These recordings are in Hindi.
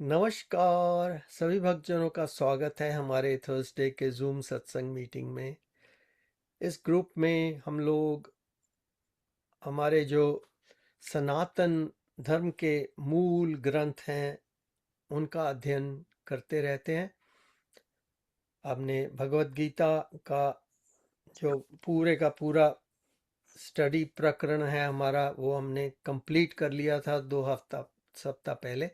नमस्कार सभी भक्तजनों का स्वागत है हमारे थर्सडे के जूम सत्संग मीटिंग में। इस ग्रुप में हम लोग हमारे जो सनातन धर्म के मूल ग्रंथ हैं उनका अध्ययन करते रहते हैं। हमने भगवत गीता का जो पूरे का पूरा स्टडी प्रकरण है हमारा वो हमने कंप्लीट कर लिया था 2 सप्ताह पहले।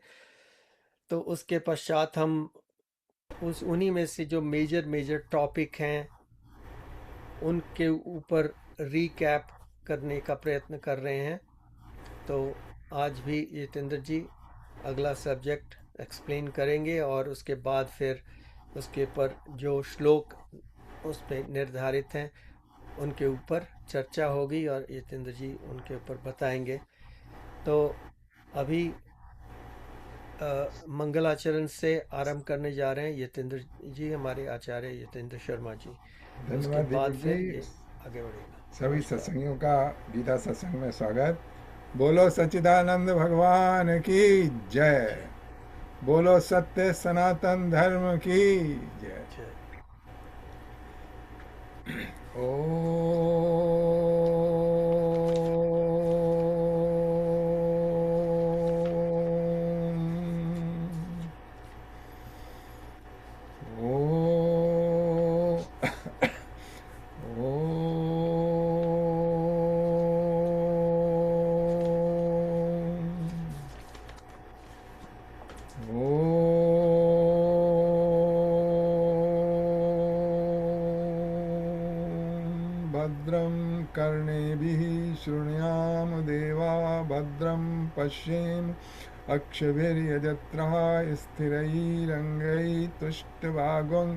तो उसके पश्चात हम उस उन्हीं में से जो मेजर मेजर टॉपिक हैं उनके ऊपर रीकैप करने का प्रयत्न कर रहे हैं। तो आज भी जितेंद्र जी अगला सब्जेक्ट एक्सप्लेन करेंगे और उसके बाद फिर उसके ऊपर जो श्लोक उस पे निर्धारित हैं उनके ऊपर चर्चा होगी और जितेंद्र जी उनके ऊपर बताएंगे। तो अभी मंगलाचरण से आरंभ करने जा रहे हैं जितेंद्र जी, हमारे आचार्य जितेंद्र शर्मा जी। उसके धन्यवाद बाद दीपक जी। फिर ये आगे बढ़ेगा। सभी नमस्कार। सत्संगियों का गीता सत्संग में स्वागत। बोलो सच्चिदानंद भगवान की जय। जय बोलो सत्य सनातन धर्म की जय। जय। ओ भद्रं कर्णेभिः शृणुयाम देवा भद्रं पश्येम अक्षभिर्यजत्रः स्थिरैरङ्गैस्तुष्टभागं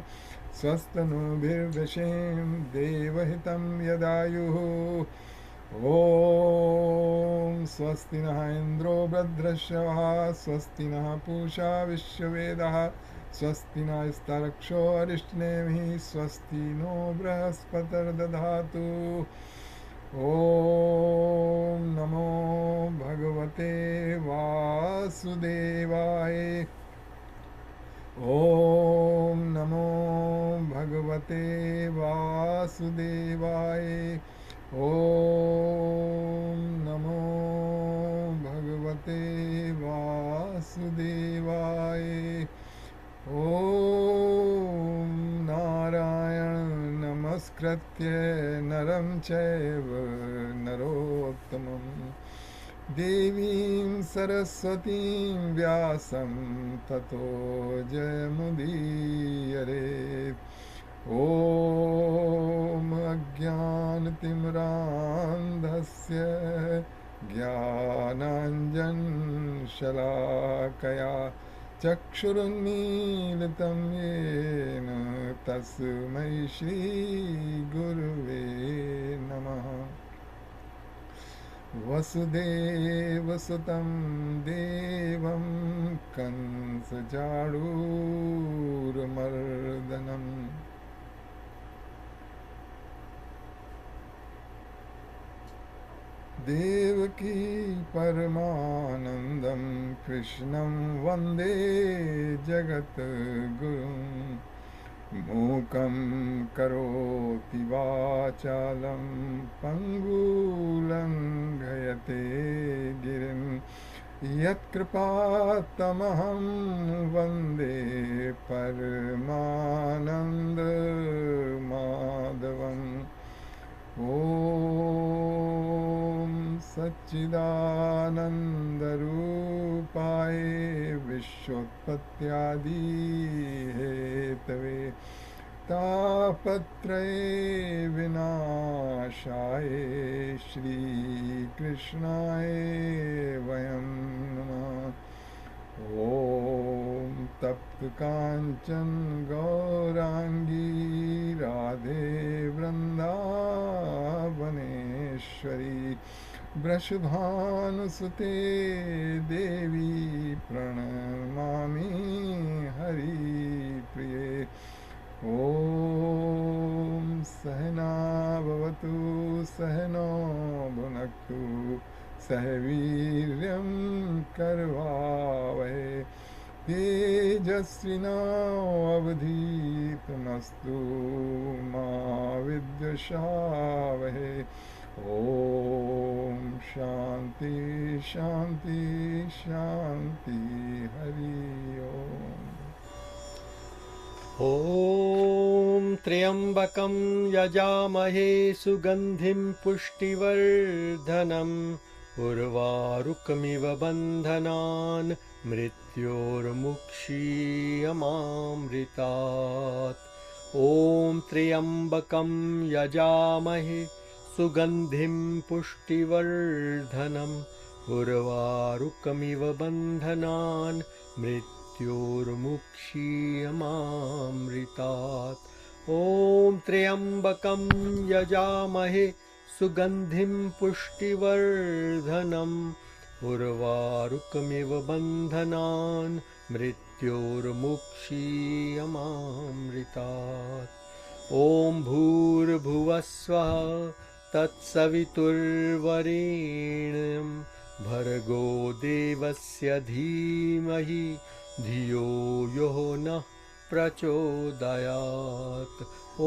स्वस्तनूभिर्वशेम देवहितं यदायुः। ॐ स्वस्ति नः इन्द्रो वृद्धश्रवः स्वस्ति नः पूषा विश्ववेदः स्वस्ति नस्तारक्षो अरिष्टनेमिः स्वस्ति नो बृहस्पतिर्दधातु। ॐ नमो भगवते वासुदेवाय। ॐ नमो भगवते वासुदेवाय। ॐ नमो भगवते वासुदेवाय। ॐ नारायण नमस्कृत्य नरं चैव नरोत्तमं देवीं सरस्वतीं व्यासं ततो जयमुदीरयेत्। ॐ अज्ञानतिमिरान्धस्य ज्ञानाञ्जनशलाकया चक्षुरुन्मीलितं येन तस्मै श्रीगुरुवे नमः। वसुदेवसुतं देवं कंसचाणूरमर्दनम् देवकी परमानन्दं कृष्णं वन्दे जगद्गुरुम्। मूकं करोति वाचालं पङ्गुलङ्घयते गिरिं यत्कृपातमहं वन्दे परमानन्दमाधवम्। ॐ सच्चिदानन्दरूपाय विश्वोत्पत्त्यादिहेतवे तापत्रये विनाशाय श्रीकृष्णाय वयं नमः। ॐ तप्तकाञ्चन गौराङ्गी राधे वृन्दावनेश्वरी वृषभानुसुते देवी प्रणमामि हरिप्रिये। ॐ सहना भवतु सहनो भुनक्तु सह वीर्यं करवावहे तेजस्विनावधीतमस्तु मा विद्विषावहे। ओम शांति शांति शांति। हरि ओम। ॐ त्र्यम्बकं यजामहे सुगन्धिं पुष्टिवर्धनम् उर्वारुकमिव बन्धनान् मृत्योर्मुक्षीयमामृतात्। ॐ त्र्यम्बकं यजामहे सुगन्धिं पुष्टिवर्धनम् उर्वारुकमिव बन्धनान् मृत्योर्मुक्षीयमामृतात्। ॐ त्र्यम्बकं यजामहे सुगन्धिं पुष्टिवर्धनम् उर्वारुकमिव बन्धनान् मृत्योर्मुक्षीयमामृतात्। ॐ भूर्भुवस्वः तत्सवितुर्वरेण्यं भर्गो देवस्य धीमहि धियो यो नः प्रचोदयात्। ॐ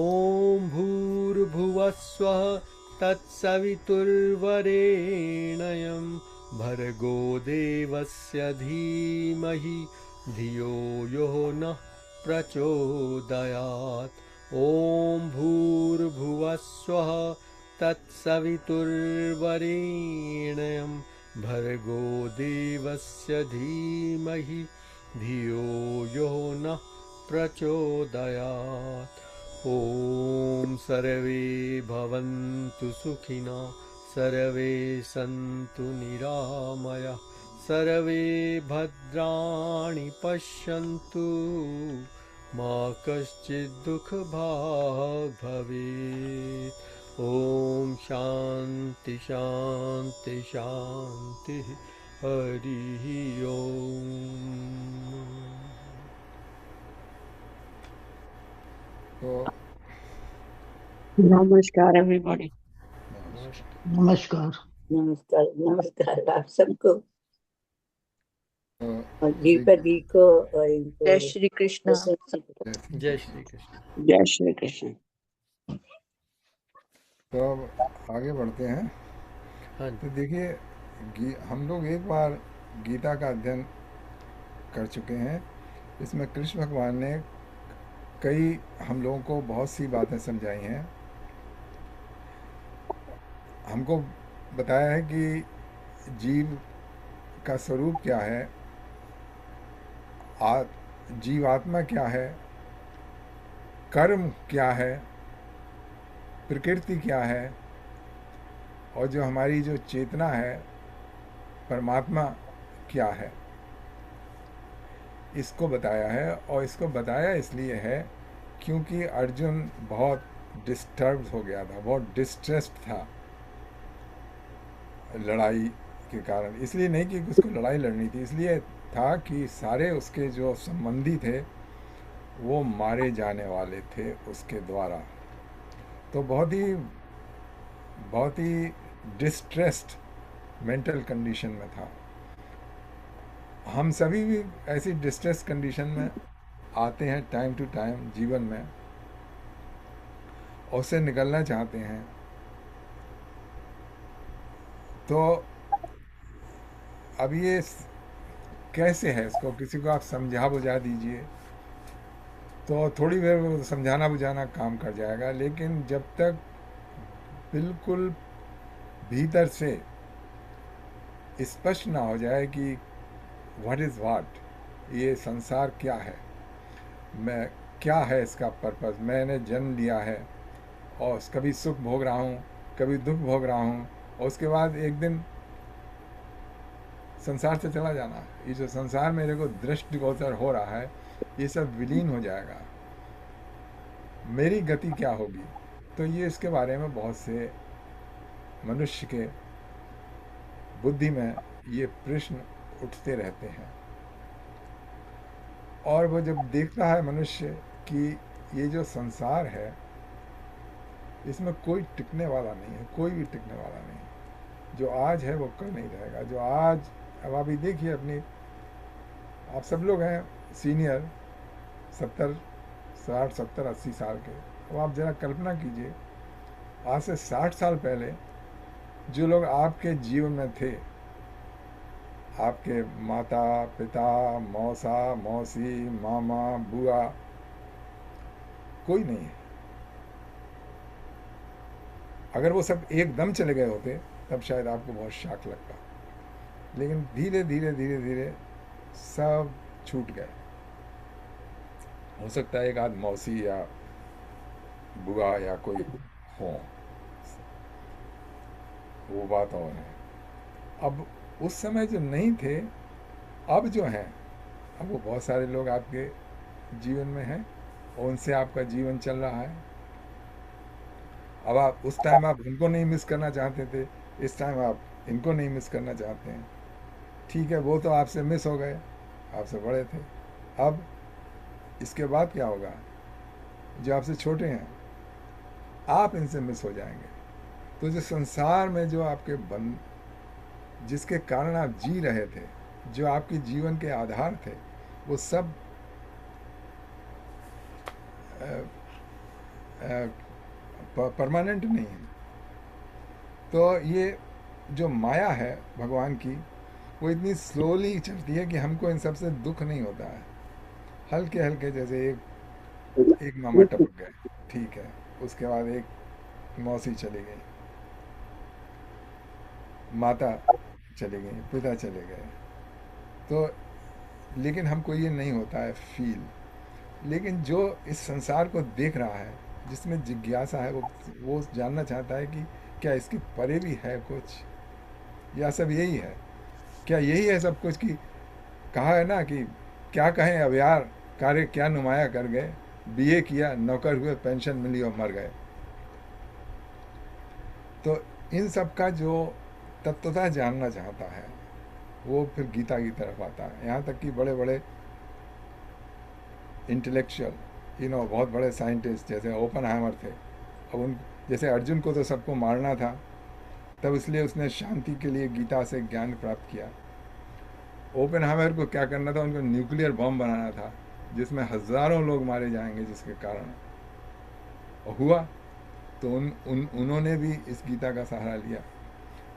भूर्भुवस्वः तत्सवितुर्वरेण्यं भर्गो देवस्य धीमहि धियो यो नः प्रचोदयात्। ॐ भूर्भुवस्वः तत्सवितुर्वरेण्यं भर्गो देवस्य धीमहि धियो यो नः प्रचोदयात्। ॐ सर्वे भवन्तु सुखिनः सर्वे सन्तु निरामयाः सर्वे भद्राणि पश्यन्तु मा कश्चित् दुःखभाग् भवेत्। ॐ शान्ति शान्ति शान्तिः। हरिः ओम्। तो नमस्कार एवरीबॉडी। नमस्कार। नमस्कार नमस्कार आप सबको और श्री दीपक जी को और इनको जय श्री कृष्ण। जय श्री कृष्ण। जय श्री कृष्ण। तो अब आगे बढ़ते हैं। हाँ तो देखिए, हम लोग एक बार गीता का अध्ययन कर चुके हैं। इसमें कृष्ण भगवान ने कई हम लोगों को बहुत सी बातें समझाई हैं। हमको बताया है कि जीव का स्वरूप क्या है, जीवात्मा क्या है, कर्म क्या है, प्रकृति क्या है, और जो हमारी जो चेतना है परमात्मा क्या है, इसको बताया है। और इसको बताया इसलिए है क्योंकि अर्जुन बहुत डिस्टर्ब हो गया था, बहुत डिस्ट्रेस्ड था लड़ाई के कारण। इसलिए नहीं कि उसको लड़ाई लड़नी थी, इसलिए था कि सारे उसके जो संबंधी थे वो मारे जाने वाले थे उसके द्वारा। तो बहुत ही डिस्ट्रेस्ड मेंटल कंडीशन में था। हम सभी भी ऐसी डिस्ट्रेस कंडीशन में आते हैं टाइम टू टाइम जीवन में, और उससे निकलना चाहते हैं। तो अब ये कैसे है, इसको किसी को आप समझा बुझा दीजिए तो थोड़ी देर में समझाना बुझाना काम कर जाएगा, लेकिन जब तक बिल्कुल भीतर से स्पष्ट ना हो जाए कि व्हाट इज़ व्हाट, ये संसार क्या है, मैं क्या है, इसका पर्पस, मैंने जन्म लिया है और कभी सुख भोग रहा हूँ कभी दुख भोग रहा हूँ, और उसके बाद एक दिन संसार से चला जाना। ये जो संसार मेरे को दृष्टिगोचर हो रहा है ये सब विलीन हो जाएगा, मेरी गति क्या होगी। तो ये इसके बारे में बहुत से मनुष्य के बुद्धि में ये प्रश्न उठते रहते हैं। और वो जब देखता है मनुष्य कि ये जो संसार है इसमें कोई टिकने वाला नहीं है, कोई भी टिकने वाला नहीं। जो आज है वो कल नहीं रहेगा। जो आज, अब अभी देखिए अपनी आप सब लोग हैं सीनियर, 70, 60, 70, 80 साल के। अब आप ज़रा कल्पना कीजिए, आज से 60 साल पहले जो लोग आपके जीवन में थे, आपके माता पिता, मौसा मौसी, मामा बुआ, कोई नहीं है। अगर वो सब एकदम चले गए होते तब शायद आपको बहुत शॉक लगता, लेकिन धीरे धीरे धीरे धीरे सब छूट गए। हो सकता है एक आध मौसी या बुआ या कोई हो, वो बात और है। अब उस समय जो नहीं थे, अब जो हैं, अब वो बहुत सारे लोग आपके जीवन में हैं और उनसे आपका जीवन चल रहा है। अब आप उस टाइम आप उनको नहीं मिस करना चाहते थे, इस टाइम आप इनको नहीं मिस करना चाहते हैं। ठीक है, वो तो आपसे मिस हो गए, आपसे बड़े थे। अब इसके बाद क्या होगा? जो आपसे छोटे हैं, आप इनसे मिस हो जाएंगे। तो जो संसार में जो आपके जिसके कारण आप जी रहे थे, जो आपके जीवन के आधार थे, वो सब परमानेंट नहीं है। तो ये जो माया है भगवान की, वो इतनी स्लोली चलती है कि हमको इन सब से दुख नहीं होता है। हल्के हल्के, जैसे एक मामा टपक गए, ठीक है, उसके बाद एक मौसी चली गई, माता चली गई, पिता चले गए, तो लेकिन हमको ये नहीं होता है फील। लेकिन जो इस संसार को देख रहा है, जिसमें जिज्ञासा है, वो जानना चाहता है कि क्या इसके परे भी है कुछ, या सब यही है? क्या यही है सब कुछ? कि कहा है ना कि क्या कहें अब यार, कार्य क्या नुमाया कर गए, बीए किया, नौकर हुए, पेंशन मिली और मर गए। तो इन सब का जो तत्वता जानना चाहता है, वो फिर गीता की तरफ आता है। यहाँ तक कि बड़े बड़े इंटेलेक्चुअल, बहुत बड़े साइंटिस्ट जैसे ओपनहाइमर थे, अब उन जैसे अर्जुन को तो सबको मारना था, तब इसलिए उसने शांति के लिए गीता से ज्ञान प्राप्त किया। ओपनहाइमर को क्या करना था? उनको न्यूक्लियर बम बनाना था, जिसमें हज़ारों लोग मारे जाएंगे, जिसके कारण हुआ। तो उन्होंने भी इस गीता का सहारा लिया।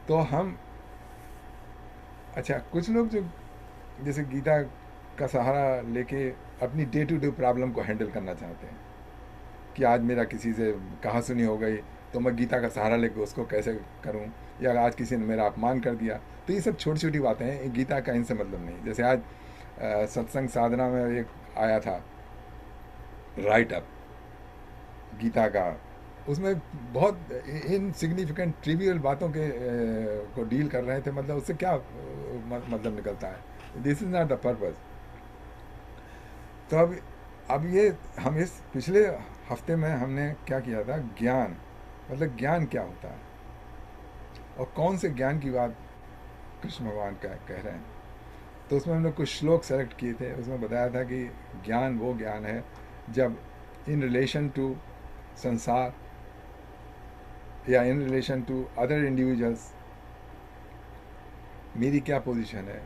तो हम, अच्छा, कुछ लोग जो जैसे गीता का सहारा लेके अपनी डे टू डे प्रॉब्लम को हैंडल करना चाहते हैं, कि आज मेरा किसी से कहा सुनी हो गई, तो मैं गीता का सहारा लेके उसको कैसे करूं, या आज किसी ने मेरा अपमान कर दिया। तो ये सब छोटी छोटी बातें हैं, गीता का इनसे मतलब नहीं। जैसे आज सत्संग साधना में एक आया था राइट अप गीता का, उसमें बहुत इनसिग्निफिकेंट ट्रिवियल बातों को डील कर रहे थे। मतलब उससे क्या मतलब निकलता है? This is not the purpose. तो अब ये हम इस पिछले हफ्ते में हमने क्या किया था? ज्ञान, मतलब ज्ञान क्या होता है और कौन से ज्ञान की बात कृष्ण भगवान कह रहे हैं। तो उसमें हमने कुछ श्लोक सेलेक्ट किए थे। उसमें बताया था कि ज्ञान वो ज्ञान है जब इन रिलेशन टू संसार या in relation to other individuals मेरी क्या पोजीशन है।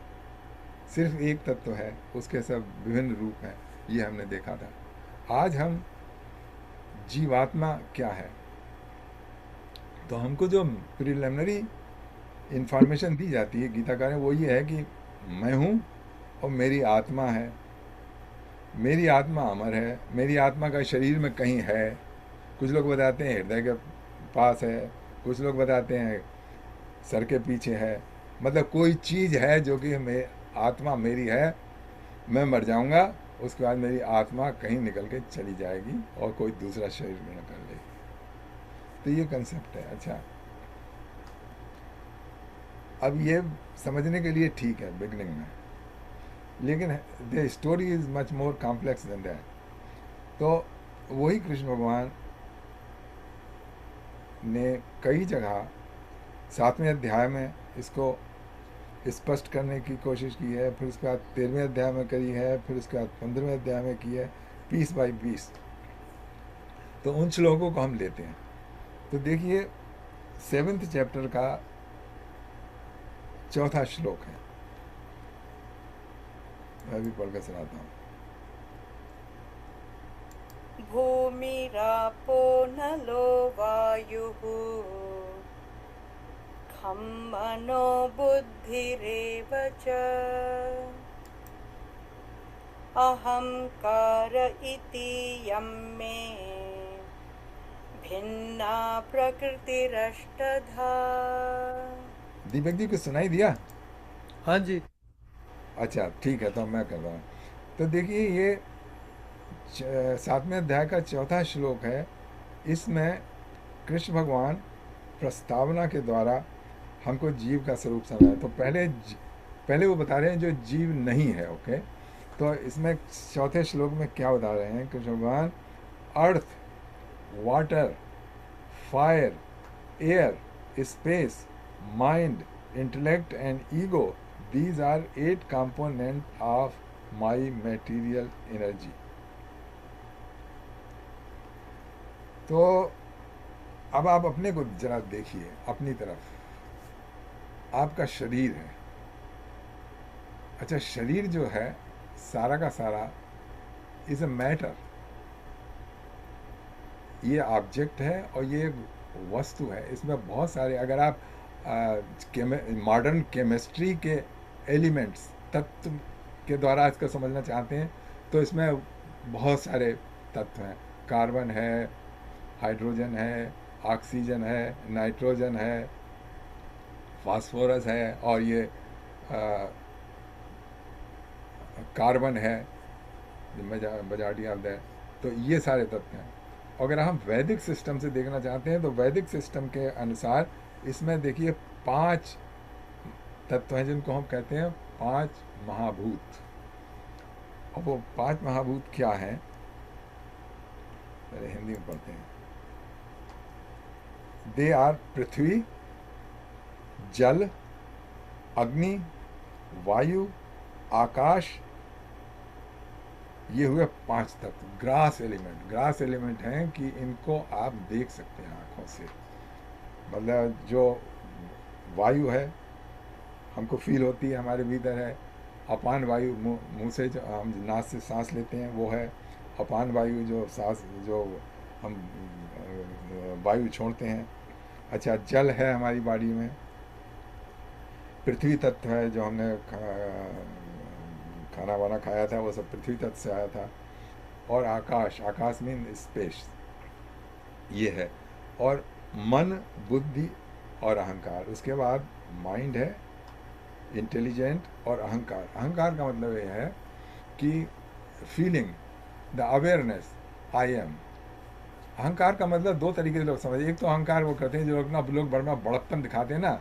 सिर्फ एक तत्व है, उसके सब विभिन्न रूप हैं, ये हमने देखा था। आज हम जीवात्मा क्या है, तो हमको जो प्रिलिमिनरी इंफॉर्मेशन दी जाती है गीताकार में, वो ये है कि मैं हूँ और मेरी आत्मा है, मेरी आत्मा अमर है, मेरी आत्मा का शरीर में कहीं है। कुछ लोग बताते हैं हृदय के पास है, कुछ लोग बताते हैं सर के पीछे है। मतलब कोई चीज़ है जो कि आत्मा मेरी है, मैं मर जाऊंगा, उसके बाद मेरी आत्मा कहीं निकल के चली जाएगी और कोई दूसरा शरीर ग्रहण कर लेगी। तो ये कंसेप्ट है। अच्छा, अब ये समझने के लिए ठीक है बिगनिंग में, लेकिन the story is much more complex than that. तो वही कृष्ण भगवान ने कई जगह 7वें अध्याय में इसको स्पष्ट करने की कोशिश की है, फिर उसके बाद 13वें अध्याय में करी है, फिर उसके बाद 15वें अध्याय में की है, पीस बाय पीस। तो उन श्लोकों को हम लेते हैं। तो देखिए 7th चैप्टर का 4था श्लोक है। मैं भी पढ़ कर सुनाता हूँ। भूमिरापो नलो वायुः खं मनो बुद्धिरेव च अहंकार इति यं मे भिन्ना प्रकृतिरष्टधा। दीपक जी को सुनाई दिया? हाँ जी। अच्छा ठीक है, तो मैं कर रहा हूँ। तो देखिए, ये 7वें अध्याय का 4था श्लोक है। इसमें कृष्ण भगवान प्रस्तावना के द्वारा हमको जीव का स्वरूप समझाया। तो पहले वो बता रहे हैं जो जीव नहीं है। ओके, तो इसमें 4थे श्लोक में क्या बता रहे हैं कृष्ण भगवान? Earth, water, fire, air, space, mind, intellect and ego, these are 8 components of my material energy. तो अब आप अपने को जरा देखिए, अपनी तरफ। आपका शरीर है। अच्छा, शरीर जो है सारा का सारा इज अ मैटर। ये ऑब्जेक्ट है और ये एक वस्तु है। इसमें बहुत सारे, अगर आप मॉडर्न केमिस्ट्री के एलिमेंट्स, तत्व के द्वारा इसको समझना चाहते हैं, तो इसमें बहुत सारे तत्व हैं। कार्बन है, हाइड्रोजन है, ऑक्सीजन है, नाइट्रोजन है, फास्फोरस है, और ये कार्बन है, मेजॉरिटी ऑफ दैट। तो ये सारे तत्व हैं। अगर हम वैदिक सिस्टम से देखना चाहते हैं तो वैदिक सिस्टम के अनुसार इसमें देखिए 5 तत्व हैं जिनको हम कहते हैं 5 महाभूत। और वो 5 महाभूत क्या हैं? पहले हिंदी में पढ़ते हैं। दे आर पृथ्वी, जल, अग्नि, वायु, आकाश। ये हुए 5 तत्व। ग्रास एलिमेंट हैं कि इनको आप देख सकते हैं आँखों से। मतलब जो वायु है हमको फील होती है, हमारे भीतर है। अपान वायु मुंह से जो हम नाक से सांस लेते हैं वो है। अपान वायु जो सांस, जो हम वायु छोड़ते हैं। अच्छा, जल है हमारी बॉडी में। पृथ्वी तत्व है, जो हमने खाना वाना खाया था वो सब पृथ्वी तत्व से आया था। और आकाश मीन स्पेस, ये है। और मन, बुद्धि और अहंकार। उसके बाद माइंड है, इंटेलिजेंट, और अहंकार का मतलब ये है कि feeling, the awareness, I am. अहंकार का मतलब 2 तरीके से लोग समझे। एक तो अहंकार वो करते हैं जो लोग बड़ा बड़प्पन दिखाते हैं ना,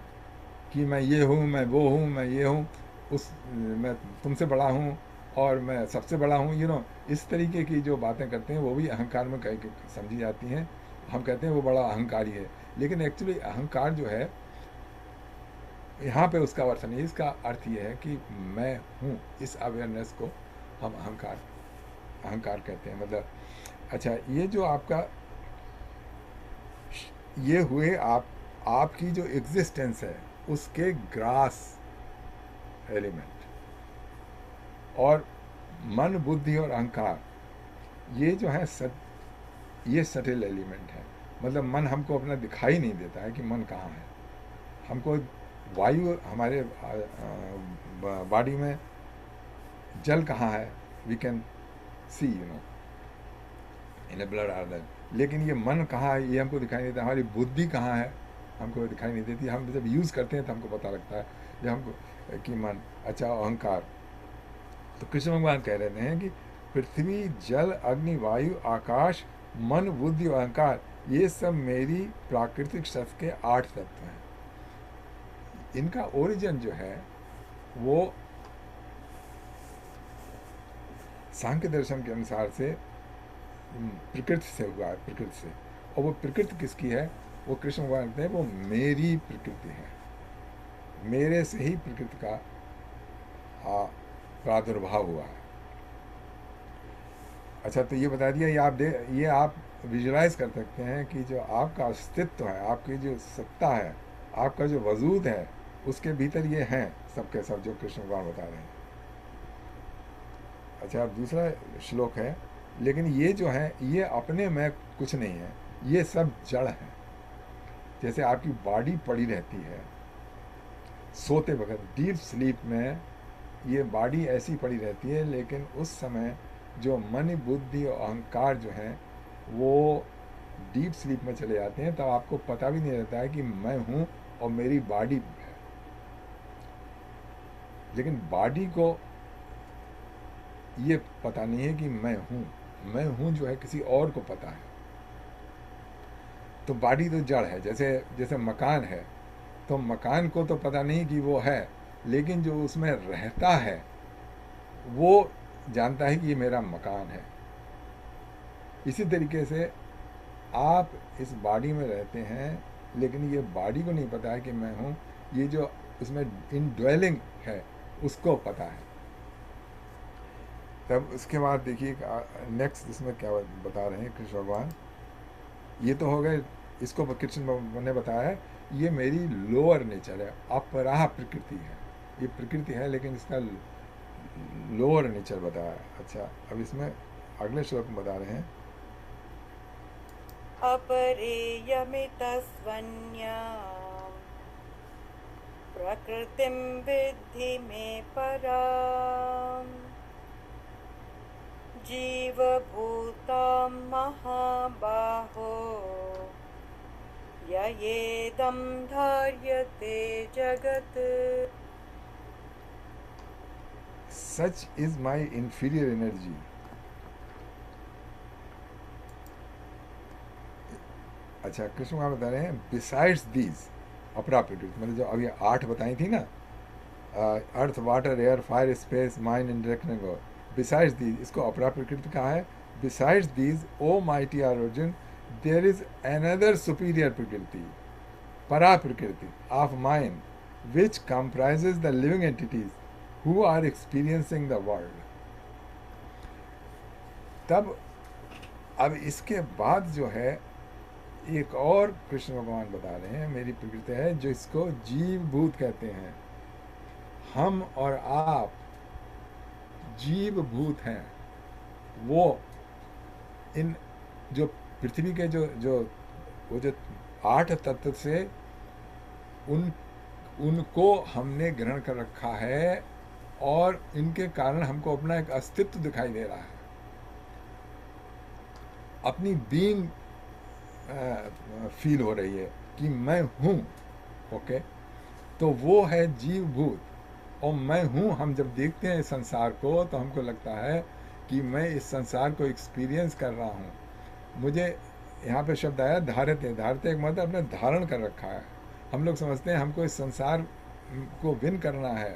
कि मैं ये हूँ, मैं वो हूँ, मैं ये हूँ, मैं तुमसे बड़ा हूँ और मैं सबसे बड़ा हूँ, इस तरीके की जो बातें करते हैं वो भी अहंकार में कहीं समझी जाती हैं। हम कहते हैं वो बड़ा अहंकारी है। लेकिन एक्चुअली अहंकार जो है, यहाँ पे उसका अर्थ नहीं। इसका अर्थ ये है कि मैं हूँ, इस अवेयरनेस को हम अहंकार कहते हैं। मतलब अच्छा, ये जो आपका ये हुए आपकी जो एग्जिस्टेंस है उसके ग्रास एलिमेंट। और मन, बुद्धि और अहंकार, ये जो है ये सटिल एलिमेंट है। मतलब मन हमको अपना दिखाई नहीं देता है कि मन कहाँ है। हमको वायु, हमारे बॉडी में जल कहाँ है, we can see in a blood order. लेकिन ये मन कहाँ है ये हमको दिखाई नहीं देता। हमारी बुद्धि कहाँ है हमको दिखाई नहीं देती। हम जब यूज़ करते हैं तो हमको पता लगता है जब हमको कि मन। अच्छा, अहंकार, तो कृष्ण भगवान कह रहे हैं कि पृथ्वी, जल, अग्नि, वायु, आकाश, मन, बुद्धि और अहंकार, ये सब मेरी प्राकृतिक शक्ति के 8 तत्व हैं। इनका ओरिजिन जो है वो सांख्य दर्शन के अनुसार से प्रकृति से हुआ है, प्रकृति से। और वो प्रकृति किसकी है? वो कृष्ण भगवान कहते हैं वो मेरी प्रकृति है। मेरे से ही प्रकृति का प्रादुर्भाव हुआ है। अच्छा, तो ये बता दिया, ये आप विजुलाइज कर सकते हैं कि जो आपका अस्तित्व है, आपकी जो सत्ता है, आपका जो वजूद है, उसके भीतर ये हैं सबके सब जो कृष्ण भगवान बता रहे हैं। अच्छा, अब दूसरा श्लोक है, लेकिन ये जो है ये अपने में कुछ नहीं है, ये सब जड़ है। जैसे आपकी बॉडी पड़ी रहती है सोते वक्त, डीप स्लीप में ये बॉडी ऐसी पड़ी रहती है, लेकिन उस समय जो मन, बुद्धि और अहंकार जो है वो डीप स्लीप में चले जाते हैं, तब आपको पता भी नहीं रहता है कि मैं हूँ और मेरी बॉडी है। लेकिन बॉडी को ये पता नहीं है कि मैं हूँ जो है किसी और को पता है। तो बॉडी तो जड़ है, जैसे जैसे मकान है, तो मकान को तो पता नहीं कि वो है, लेकिन जो उसमें रहता है वो जानता है कि ये मेरा मकान है। इसी तरीके से आप इस बॉडी में रहते हैं, लेकिन ये बॉडी को नहीं पता है कि मैं हूँ, ये जो उसमें इनड्वेलिंग है उसको पता है। तब उसके बाद देखिए नेक्स्ट इसमें क्या बता रहे हैं कृष्ण भगवान। ये तो हो गए, इसको कृष्ण भगवान ने बताया है ये मेरी लोअर नेचर है, अपराह प्रकृति है, ये प्रकृति है लेकिन इसका लोअर नेचर बताया है। अच्छा, अब इसमें अगले श्लोक में बता रहे हैं अपरेयमितस्वन्याम् प्रकृतिं विद्धि मे पराम् जीवभूतां महाबाहो ययेदं धार्यते जगत्। Such is my inferior energy. अच्छा, कृष्ण भगवान बता रहे हैं बिसाइड्स दीज, अपरा प्रकृति, मतलब जो अभी 8 बताई थी ना, earth, water, air, fire, space, mind, interaction, besides these, इसको अपरा प्रकृति कहा है। Besides these O mighty Arjun there is another superior prakriti, para prakriti of mind which comprises the living entities who are experiencing the world. तब अब इसके बाद जो है एक और कृष्ण भगवान बता रहे हैं मेरी प्रकृति है, जो इसको जीव भूत कहते हैं। हम और आप जीव भूत हैं। वो इन जो पृथ्वी के वो जो 8 तत्व से उनको हमने ग्रहण कर रखा है, और इनके कारण हमको अपना एक अस्तित्व दिखाई दे रहा है, अपनी बीइंग फील हो रही है कि मैं हूँ। ओके, तो वो है जीव भूत। और मैं हूँ, हम जब देखते हैं इस संसार को तो हमको लगता है कि मैं इस संसार को एक्सपीरियंस कर रहा हूँ। मुझे यहाँ पे शब्द आया धारते, धारते एक मतलब अपने धारण कर रखा है। हम लोग समझते हैं हमको इस संसार को विन करना है।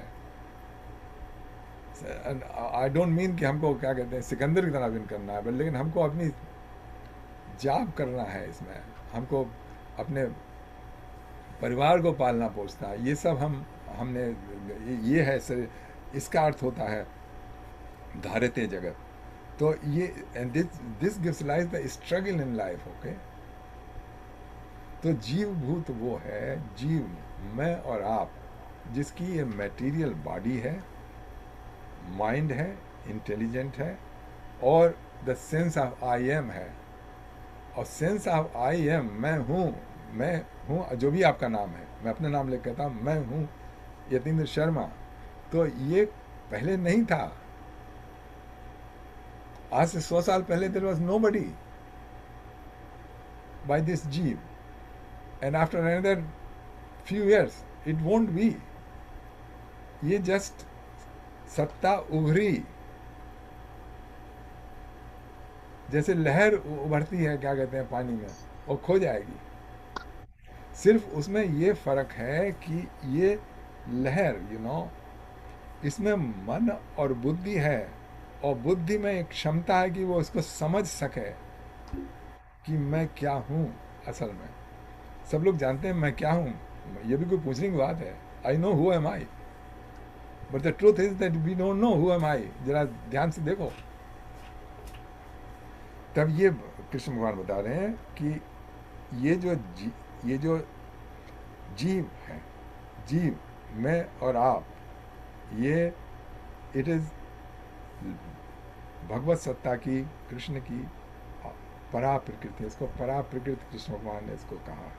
आई डोंट मीन कि हमको क्या कहते हैं सिकंदर की तरह विन करना है, लेकिन हमको अपनी जॉब करना है, इसमें हमको अपने परिवार को पालना पोसना है। ये सब हमने ये है सर, इसका अर्थ होता है धारते जगत। तो ये this gives life the struggle in life. Okay, तो जीव भूत वो है, जीव मैं और आप, जिसकी ये मटेरियल बॉडी है, माइंड है, इंटेलिजेंट है, और the sense of I am है। और सेंस ऑफ आई एम, मैं हूँ, जो भी आपका नाम है, मैं अपना नाम लेकर कहता हूँ मैं हूँ यतीन्द्र शर्मा। तो ये पहले नहीं था। आज से 100 साल पहले there was nobody by this jiva, and after another few years it won't be. ये जस्ट सत्ता उभरी, जैसे लहर उभरती है, क्या कहते हैं, पानी में, और खो जाएगी। सिर्फ उसमें ये फर्क है कि ये लहर इसमें मन और बुद्धि है, और बुद्धि में एक क्षमता है कि वो इसको समझ सके कि मैं क्या हूँ। असल में सब लोग जानते हैं मैं क्या हूँ, ये भी कोई पूछने की बात है। I know who am I, but the truth is that we don't know who am I. जरा ध्यान से देखो। तब ये कृष्ण भगवान बता रहे हैं कि ये जो जीव है, जीव मैं और आप, ये इट इज भगवत सत्ता की, कृष्ण की परा प्रकृति, इसको परा प्रकृति कृष्ण भगवान ने इसको कहा।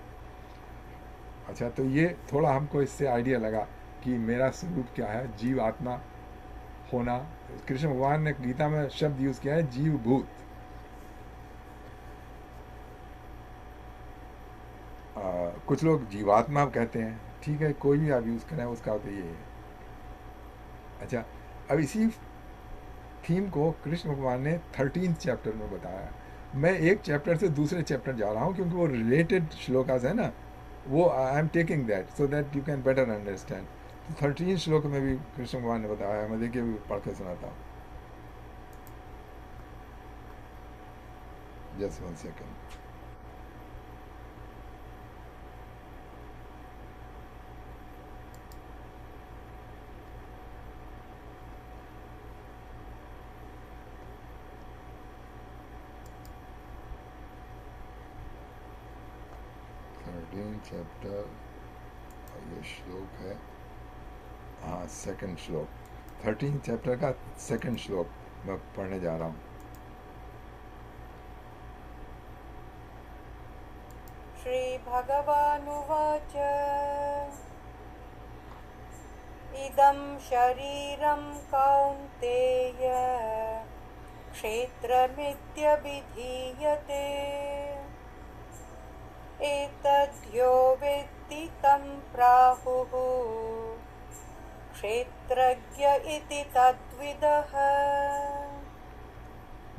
अच्छा, तो ये थोड़ा हमको इससे आइडिया लगा कि मेरा स्वरूप क्या है, जीव आत्मा होना। कृष्ण भगवान ने गीता में शब्द यूज किया है जीव भूत। कुछ लोग जीवात्मा कहते हैं, ठीक है, कोई भी आप यूज करें, उसका तो ये है। अच्छा, अब इसी थीम को कृष्ण भगवान ने 13th चैप्टर में बताया। मैं एक चैप्टर से दूसरे चैप्टर जा रहा हूँ क्योंकि वो रिलेटेड श्लोकास है ना, वो I am taking that so that you can better understand. तो 13 श्लोक में भी कृष्ण भगवान ने बताया, मैं देखिए भी पढ़ के सुनाता हूँ। Just 1 second. चैप्टर, ये श्लोक है, हाँ, 2nd श्लोक, 13 चैप्टर का 2nd श्लोक मैं पढ़ने जा रहा हूँ। श्री भगवानुवाच इदं शरीरं कौन्तेय क्षेत्रमित्यभिधीयते एतद्यो वेत्ति तं प्राहुः क्षेत्रज्ञ इति तद्विदः।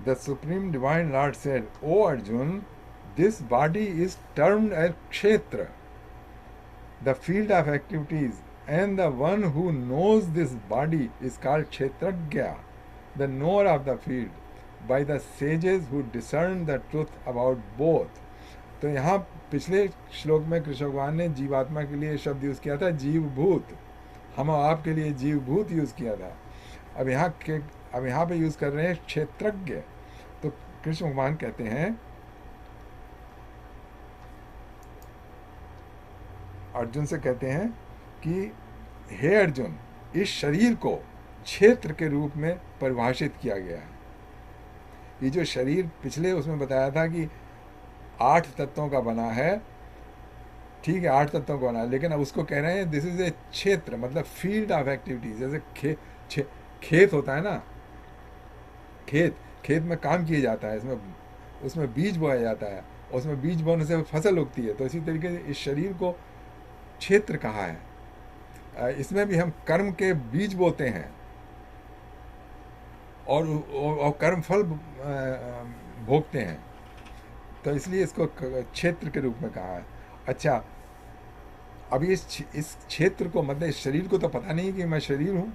The Supreme Divine Lord said, O Arjun, this body is termed as Kshetra, the field of activities, and the one who knows this body is called Kshetragya, the knower of the field, by the sages who discern the truth about both. तो यहाँ पिछले श्लोक में कृष्ण भगवान ने जीवात्मा के लिए शब्द यूज किया था जीवभूत, हम आपके लिए जीवभूत यूज किया था। अब यहाँ पे यूज कर रहे हैं क्षेत्रज्ञ। तो कृष्ण भगवान कहते हैं, अर्जुन से कहते हैं कि हे अर्जुन, इस शरीर को क्षेत्र के रूप में परिभाषित किया गया है। ये जो शरीर पिछले उसमें बताया था कि 8 तत्वों का बना है, ठीक है, 8 तत्वों का बना है, लेकिन अब उसको कह रहे हैं दिस इज ए क्षेत्र, मतलब फील्ड ऑफ एक्टिविटीज। जैसे खेत होता है ना, खेत में काम किया जाता है, उसमें बीज बोया जाता है, और उसमें बीज बोने से फसल उगती है। तो इसी तरीके से इस शरीर को क्षेत्र कहा है। इसमें भी हम कर्म के बीज बोते हैं और कर्म फल भोगते हैं, तो इसलिए इसको क्षेत्र के रूप में कहा है। अच्छा, अब इस क्षेत्र को, मतलब इस शरीर को तो पता नहीं कि मैं शरीर हूँ।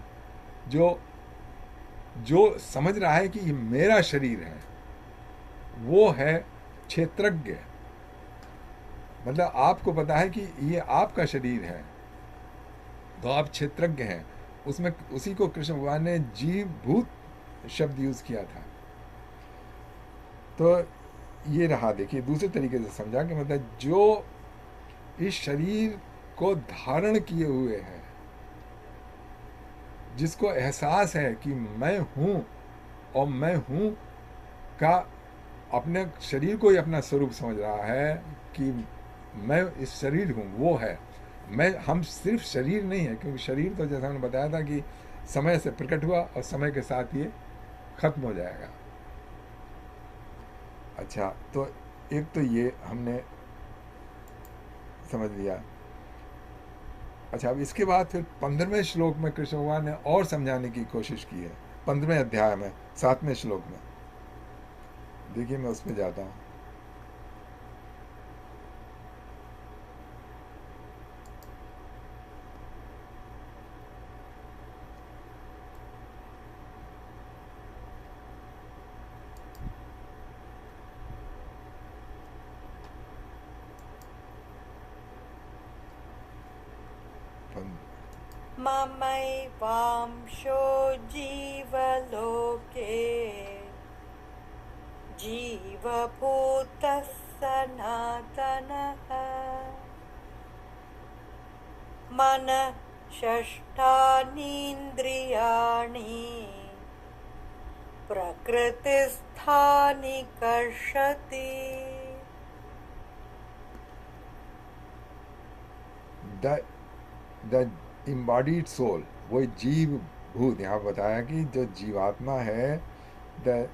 जो समझ रहा है कि ये मेरा शरीर है, वो है क्षेत्रज्ञ। मतलब आपको पता है कि ये आपका शरीर है, तो आप क्षेत्रज्ञ हैं। उसमें उसी को कृष्ण भगवान ने जीव भूत शब्द यूज किया था। तो ये रहा, देखिए दूसरे तरीके से समझा कि मतलब जो इस शरीर को धारण किए हुए है, जिसको एहसास है कि मैं हूँ और मैं हूँ का अपने शरीर को ही अपना स्वरूप समझ रहा है कि मैं इस शरीर हूँ, वो है हम सिर्फ शरीर नहीं है, क्योंकि शरीर तो जैसा मैंने बताया था कि समय से प्रकट हुआ और समय के साथ ये खत्म हो जाएगा। अच्छा, तो एक तो ये हमने समझ लिया। अच्छा, अब इसके बाद फिर 15वें श्लोक में कृष्ण भगवान ने और समझाने की कोशिश की है। 15वें अध्याय में 7वें श्लोक में, देखिए मैं उसमें जाता हूँ। ममैवांशो जीवलोके जीवभूतः सनातनः मनः षष्ठानीन्द्रियाणि प्रकृतिस्थानि कर्षति द इम्बॉडीड सोल, वो जीव भूत, यहाँ बताया कि जो जीवात्मा है, द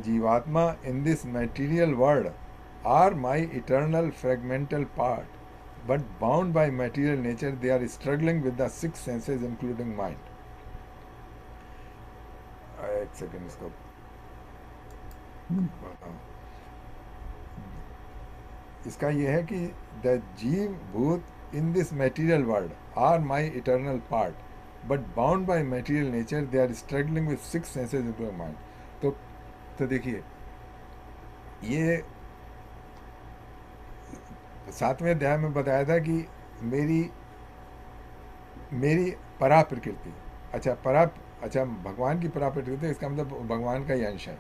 जीवात्मा in this material world are my eternal fragmental part, but bound by material nature they are struggling with the six senses including mind. एक सेकेंड इसको बताओ। इसका यह है कि द जीव भूत in this material world are my eternal part, but bound by material nature they are struggling with six senses including mind. तो देखिए, ये 7वें अध्याय में बताया था कि मेरी परा प्रकृति, अच्छा भगवान की परा प्रकृति, इसका मतलब भगवान का ही अंश है।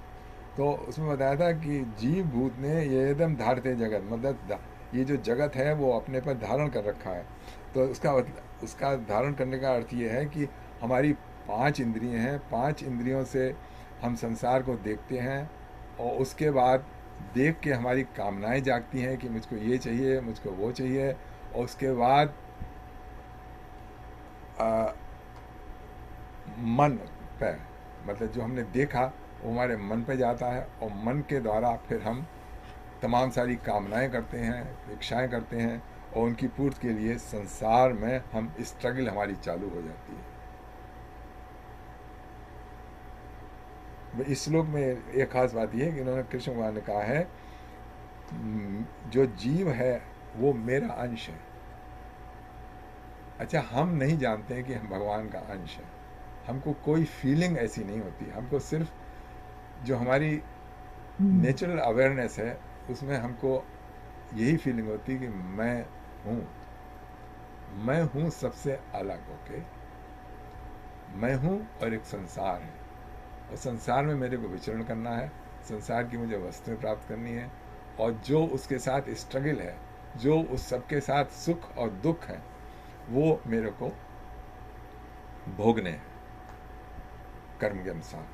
तो उसमें बताया था कि जीव भूत ने ये एकदम धारते जगत, मतलब ये जो जगत है वो अपने पर धारण कर रखा है। तो उसका धारण करने का अर्थ ये है कि हमारी 5 इंद्रियां हैं, 5 इंद्रियों से हम संसार को देखते हैं, और उसके बाद देख के हमारी कामनाएं जागती हैं कि मुझको ये चाहिए, मुझको वो चाहिए, और उसके बाद मन पे, मतलब जो हमने देखा वो हमारे मन पे जाता है, और मन के द्वारा फिर हम तमाम सारी कामनाएं करते हैं, इच्छाएं करते हैं, और उनकी पूर्ति के लिए संसार में हम स्ट्रगल हमारी चालू हो जाती है। इस श्लोक में एक खास बात यह है कि इन्होंने, कृष्ण भगवान ने कहा है, जो जीव है वो मेरा अंश है। अच्छा, हम नहीं जानते हैं कि हम भगवान का अंश है, हमको कोई फीलिंग ऐसी नहीं होती, हमको सिर्फ जो हमारी नेचुरल अवेयरनेस है उसमें हमको यही फीलिंग होती है कि मैं हूँ सबसे अलग होके, मैं हूँ और एक संसार है, और संसार में मेरे को विचरण करना है, संसार की मुझे वस्तुएं प्राप्त करनी है, और जो उसके साथ स्ट्रगल है, जो उस सबके साथ सुख और दुख है, वो मेरे को भोगने हैं कर्म के अनुसार।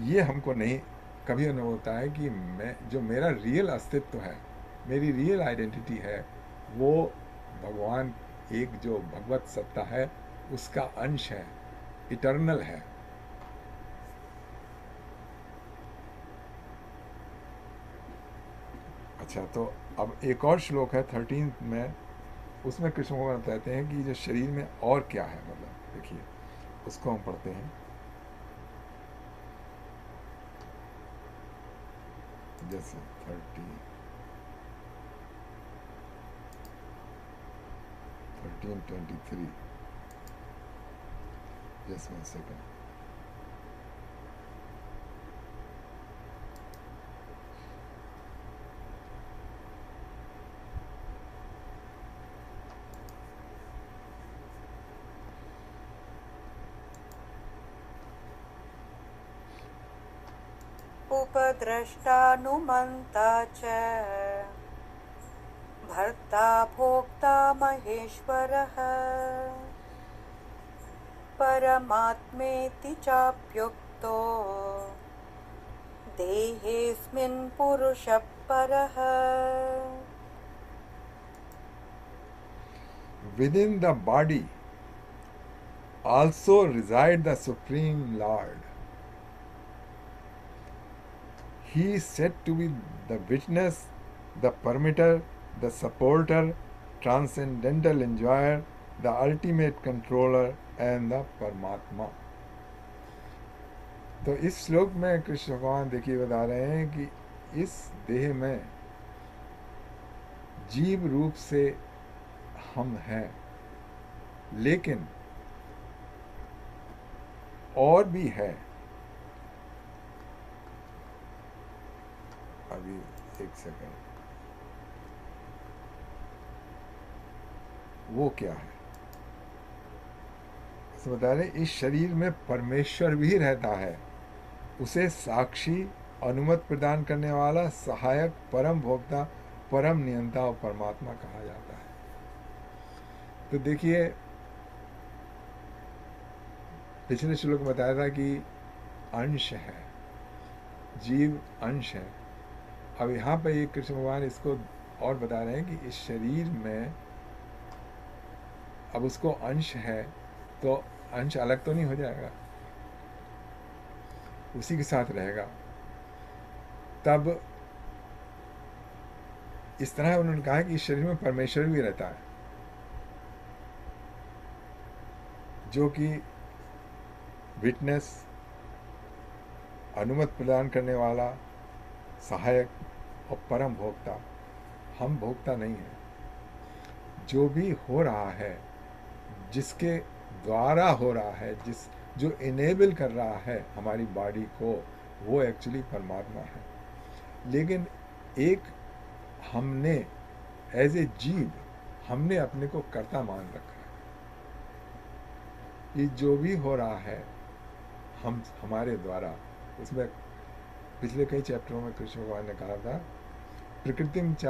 ये हमको नहीं कभी अनुभव होता है कि जो मेरा रियल अस्तित्व है, मेरी रियल आइडेंटिटी है, वो भगवान, एक जो भगवत सत्ता है उसका अंश है, इटर्नल है। अच्छा, तो अब एक और श्लोक है 13 में, उसमें कृष्ण भगवान बताते हैं कि जो शरीर में और क्या है, मतलब देखिए उसको हम पढ़ते हैं। जैसे 13:23, just 1 second. उपद्रष्टानुमन्ता च भर्ता भोक्ता महेश्वरः परमात्मेति चाप्युक्तो देहेऽस्मिन् पुरुषः परः। Within the body also reside the Supreme Lord. He is said to be the witness, the permitter, the supporter, transcendental enjoyer, the ultimate controller and the Paramatma. तो इस श्लोक में कृष्ण भगवान देखिए बता रहे हैं कि इस देह में जीव रूप से हम हैं, लेकिन और भी है। अभी एक सेकंड, वो क्या है इसे बता रहे, इस शरीर में परमेश्वर भी रहता है, उसे साक्षी, अनुमति प्रदान करने वाला, सहायक, परम भोक्ता, परम नियंता और परमात्मा कहा जाता है। तो देखिए पिछले श्लोक में बताया था कि अंश है, जीव अंश है। अब यहाँ पर ये कृष्ण भगवान इसको और बता रहे हैं कि इस शरीर में अब उसको अंश है, तो अंश अलग तो नहीं हो जाएगा, उसी के साथ रहेगा। तब इस तरह उन्होंने कहा कि इस शरीर में परमेश्वर भी रहता है, जो कि विटनेस, अनुमति प्रदान करने वाला, सहायक और परम भोक्ता। हम भोक्ता नहीं हैं। जो भी हो रहा है, जिसके द्वारा हो रहा है, जो इनेबल कर रहा है हमारी बॉडी को, वो एक्चुअली परमात्मा है। लेकिन एक हमने एज ए जीव हमने अपने को कर्ता मान रखा है। ये जो भी हो रहा है हमारे द्वारा, उसमें पिछले कई चैप्टरों में कृष्ण भगवान ने कहा था, प्रकृतिम च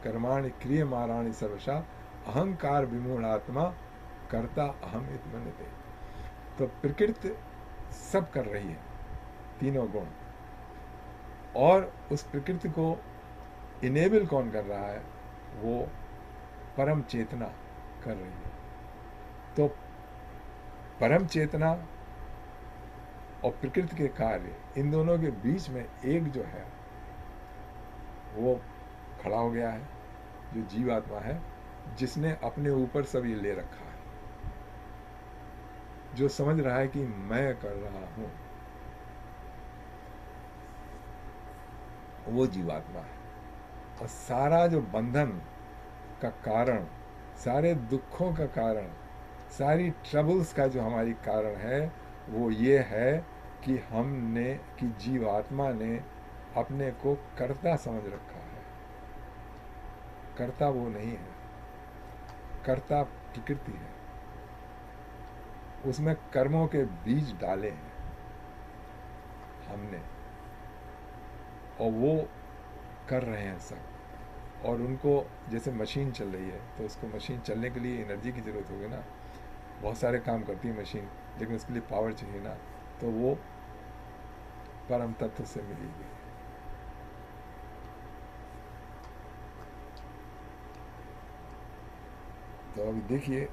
कर्माणि क्रियमाणानि सर्वशा अहंकार विमूढ़ात्मा कर्ता अहम इत मन्यते। तो प्रकृति सब कर रही है, तीनों गुण, और उस प्रकृति को इनेबल कौन कर रहा है? वो परम चेतना कर रही है। तो परम चेतना और प्रकृति के कार्य, इन दोनों के बीच में एक जो है वो खड़ा हो गया है, जो जीवात्मा है, जिसने अपने ऊपर सब ये ले रखा है, जो समझ रहा है कि मैं कर रहा हूं, वो जीवात्मा है। और सारा जो बंधन का कारण, सारे दुखों का कारण, सारी ट्रबल्स का जो हमारी कारण है, वो ये है कि जीवात्मा ने अपने को कर्ता समझ रखा है। कर्ता वो नहीं है, कर्ता प्रकृति है। उसमें कर्मों के बीज डाले हैं हमने, और वो कर रहे हैं सब। और उनको, जैसे मशीन चल रही है, तो उसको मशीन चलने के लिए एनर्जी की ज़रूरत होगी ना। बहुत सारे काम करती है मशीन, लेकिन उसके लिए पावर चाहिए ना, तो वो परम तत्व से मिलेगी। तो अभी देखिए,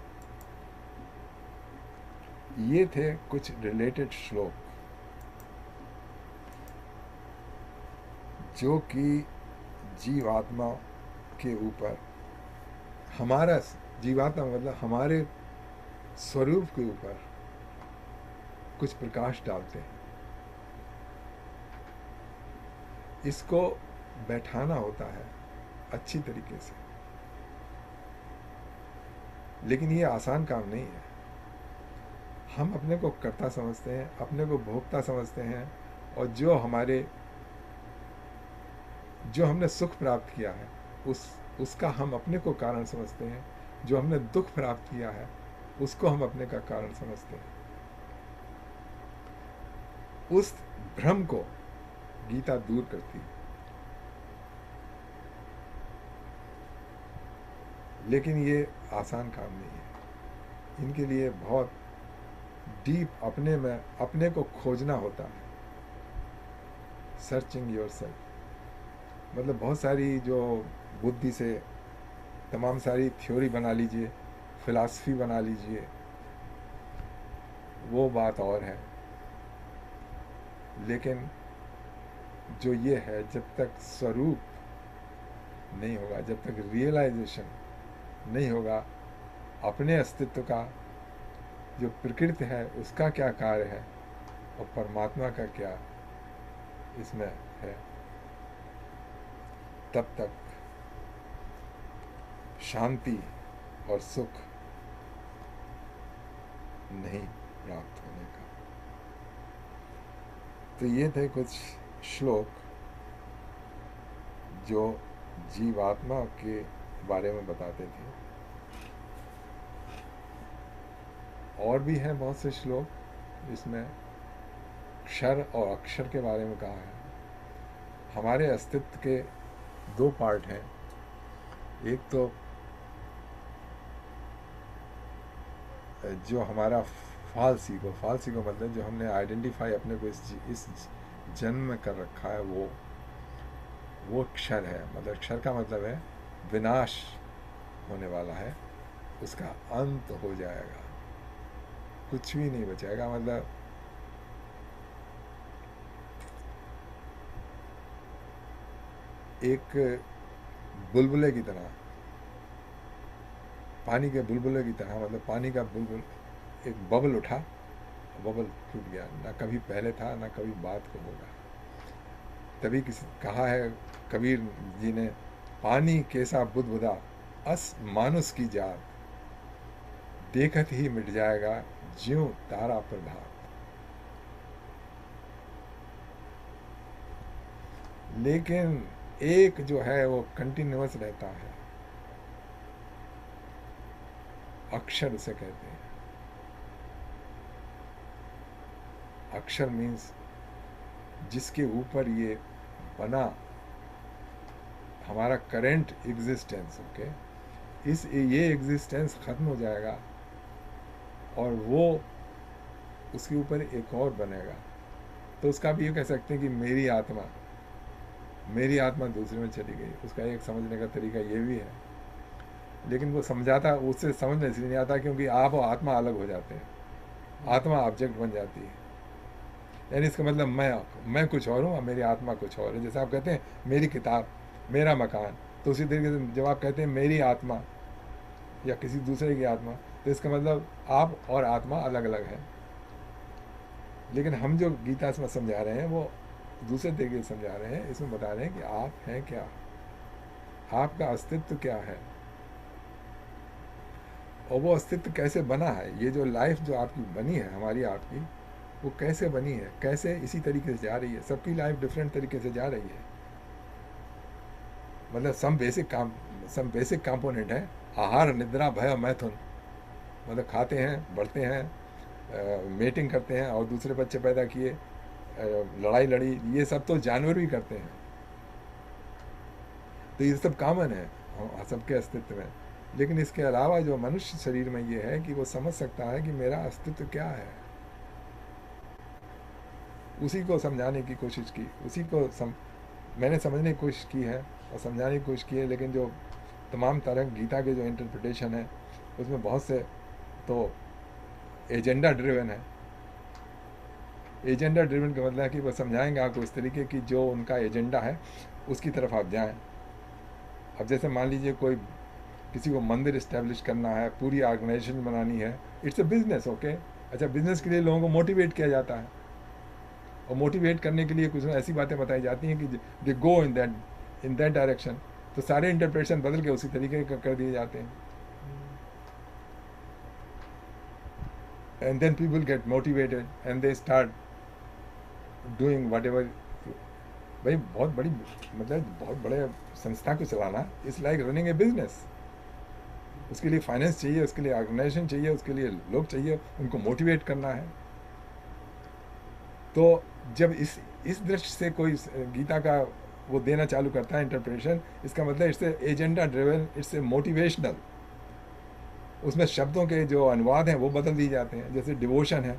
ये थे कुछ रिलेटेड श्लोक जो कि जीवात्मा के ऊपर, हमारा जीवात्मा मतलब हमारे स्वरूप के ऊपर कुछ प्रकाश डालते हैं। इसको बैठाना होता है अच्छी तरीके से, लेकिन ये आसान काम नहीं है। हम अपने को कर्ता समझते हैं, अपने को भोक्ता समझते हैं, और जो हमने सुख प्राप्त किया है उसका हम अपने को कारण समझते हैं। जो हमने दुख प्राप्त किया है उसको हम अपने का कारण समझते हैं। उस भ्रम को गीता दूर करती है। लेकिन ये आसान काम नहीं है। इनके लिए बहुत डीप अपने में अपने को खोजना होता है। सर्चिंग योरसेल्फ, मतलब बहुत सारी जो बुद्धि से तमाम सारी थ्योरी बना लीजिए, फिलॉसफी बना लीजिए, वो बात और है। लेकिन जो ये है, जब तक स्वरूप नहीं होगा, जब तक रियलाइजेशन नहीं होगा अपने अस्तित्व का, जो प्रकृति है उसका क्या कार्य है और परमात्मा का क्या इसमें है, तब तक शांति और सुख नहीं प्राप्त होने का। तो ये थे कुछ श्लोक जो जीवात्मा के बारे में बताते थे। और भी हैं बहुत से श्लोक जिसमें क्षर और अक्षर के बारे में कहा है। हमारे अस्तित्व के दो पार्ट हैं। एक तो जो हमारा फाल्स ईगो मतलब जो हमने आइडेंटिफाई अपने को इस जन्म में कर रखा है, वो क्षर है। मतलब क्षर का मतलब है विनाश होने वाला है, उसका अंत हो जाएगा, कुछ भी नहीं बचेगा। मतलब एक बुलबुले की तरह, पानी के बुलबुले की तरह, मतलब पानी का बुलबुल, एक बबल उठा, बबल टूट गया, ना कभी पहले था ना कभी बाद को होगा। तभी किसी कहा है कबीर जी ने, पानी कैसा बुदबुदा अस मानुस की जात, देखत ही मिट जाएगा ज्यों तारा प्रभात। लेकिन एक जो है वो कंटिन्यूअस रहता है, अक्षर उसे कहते हैं। अक्षर मीन्स जिसके ऊपर ये बना हमारा करंट एग्जिस्टेंस। ओके, ये एग्जिस्टेंस खत्म हो जाएगा और वो उसके ऊपर एक और बनेगा। तो उसका भी ये कह सकते हैं कि मेरी आत्मा दूसरे में चली गई। उसका एक समझने का तरीका ये भी है, लेकिन वो समझाता, उससे समझने इसलिए नहीं आता क्योंकि आप और आत्मा अलग हो जाते हैं, आत्मा ऑब्जेक्ट बन जाती है। यानी इसका मतलब मैं कुछ और हूँ और मेरी आत्मा कुछ और है। जैसे आप कहते हैं मेरी किताब, मेरा मकान, तो उसी तरीके से जब आप कहते हैं मेरी आत्मा या किसी दूसरे की आत्मा, तो इसका मतलब आप और आत्मा अलग अलग है। लेकिन हम जो गीता में समझा रहे हैं वो दूसरे तरीके से समझा रहे हैं। इसमें बता रहे हैं कि आप हैं क्या, आपका अस्तित्व क्या है, और वो अस्तित्व कैसे बना है। ये जो लाइफ जो आपकी बनी है, हमारी आपकी, वो कैसे बनी है, कैसे इसी तरीके से जा रही है। सबकी लाइफ डिफरेंट तरीके से जा रही है। मतलब सम बेसिक कंपोनेंट है, आहार, निद्रा, भय, मैथुन। मतलब खाते हैं, बढ़ते हैं, मेटिंग करते हैं और दूसरे बच्चे पैदा किए, लड़ाई लड़ी, ये सब तो जानवर भी करते हैं। तो ये सब कॉमन है सबके अस्तित्व में। लेकिन इसके अलावा जो मनुष्य शरीर में ये है कि वो समझ सकता है कि मेरा अस्तित्व क्या है। उसी को समझाने की कोशिश की, मैंने समझने की कोशिश की है और समझाने की कोशिश की है। लेकिन जो तमाम तरह गीता के जो इंटरप्रिटेशन है उसमें बहुत से तो एजेंडा ड्रिवन है। एजेंडा ड्रिवन का मतलब है कि वो समझाएंगे आपको इस तरीके की जो उनका एजेंडा है उसकी तरफ आप जाएं। अब जैसे मान लीजिए कोई किसी को मंदिर इस्टेब्लिश करना है, पूरी ऑर्गेनाइजेशन बनानी है, इट्स अ बिजनेस। ओके, अच्छा, बिजनेस के लिए लोगों को मोटिवेट किया जाता है और मोटिवेट करने के लिए कुछ ऐसी बातें बताई जाती हैं कि दे गो इन दैट डायरेक्शन। तो सारे इंटरप्रिटेशन बदल के उसी तरीके के कर दिए जाते हैं। And then people get motivated and they start doing whatever. भाई बहुत बड़ी, मतलब बहुत बड़े संस्था को चलाना is like running a business. उसके लिए फाइनेंस चाहिए, उसके लिए ऑर्गेनाइजेशन चाहिए, उसके लिए लोग चाहिए, उनको मोटिवेट करना है। तो जब इस दृष्टि से कोई गीता का वो देना चालू करता है इंटरप्रिटेशन, इसका मतलब it's agenda driven, it's a motivational. उसमें शब्दों के जो अनुवाद हैं वो बदल दिए जाते हैं। जैसे डिवोशन है,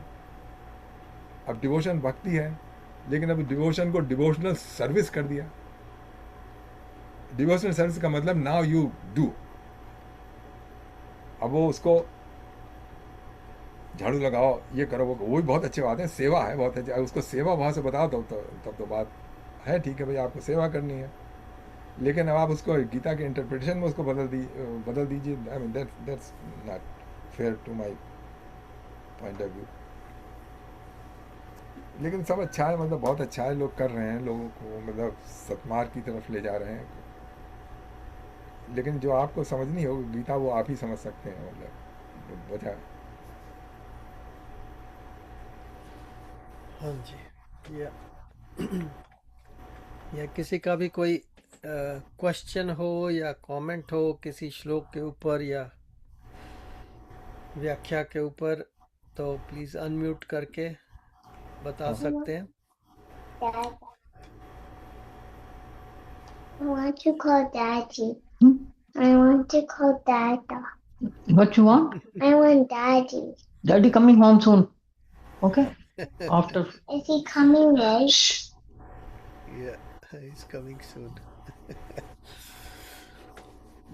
अब डिवोशन भक्ति है, लेकिन अब डिवोशन को डिवोशनल सर्विस कर दिया। डिवोशनल सर्विस का मतलब नाउ यू डू। अब वो उसको झाड़ू लगाओ, ये करो, वो भी बहुत अच्छी बात है, सेवा है बहुत अच्छी। उसको सेवा भाव से बताओ तब तो बात है, ठीक है भाई, आपको सेवा करनी है। लेकिन अब आप उसको गीता के इंटरप्रिटेशन में उसको बदल दीजिए। I mean that's not fair to my point of view. लेकिन सब अच्छा है, मतलब बहुत अच्छा है, लोग कर रहे हैं, लोगों को मतलब सतमार्ग की तरफ ले जा रहे हैं। लेकिन जो आपको समझनी होगी गीता, वो आप ही समझ सकते हैं। मतलब वजह। हाँ जी। या किसी का भी कोई क्वेश्चन हो या कमेंट हो किसी श्लोक के ऊपर या व्याख्या के ऊपर, तो प्लीज अनम्यूट करके बता सकते हैं। I want to call Daddy. I want to call Dada. What you want? I want Daddy. Daddy coming home soon. Okay? After. Is he coming late? Yeah, he's coming soon.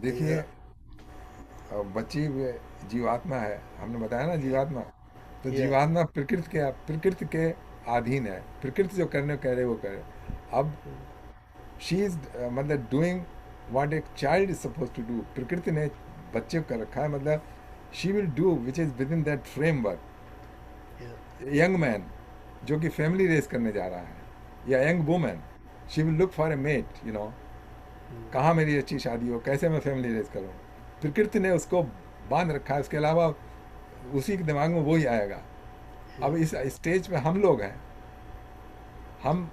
देखिए, Yeah, बच्ची वे जीवात्मा है, हमने बताया ना जीवात्मा। तो yeah, जीवात्मा प्रकृति के अधीन है। प्रकृति जो करने को कह रहे वो करे। अब शी इज मतलब doing what a child is suppose to do. प्रकृति ने बच्चे को कर रखा है, मतलब she will do which is within that framework. yeah, young man जो कि फैमिली रेस करने जा रहा है, या young women, she will look for a mate, you know, कहाँ मेरी अच्छी शादी हो, कैसे मैं फैमिली रेस करूँ। प्रकृति ने उसको बांध रखा है, उसके अलावा उसी के दिमाग में वही आएगा। अब इस स्टेज पे हम लोग हैं, हम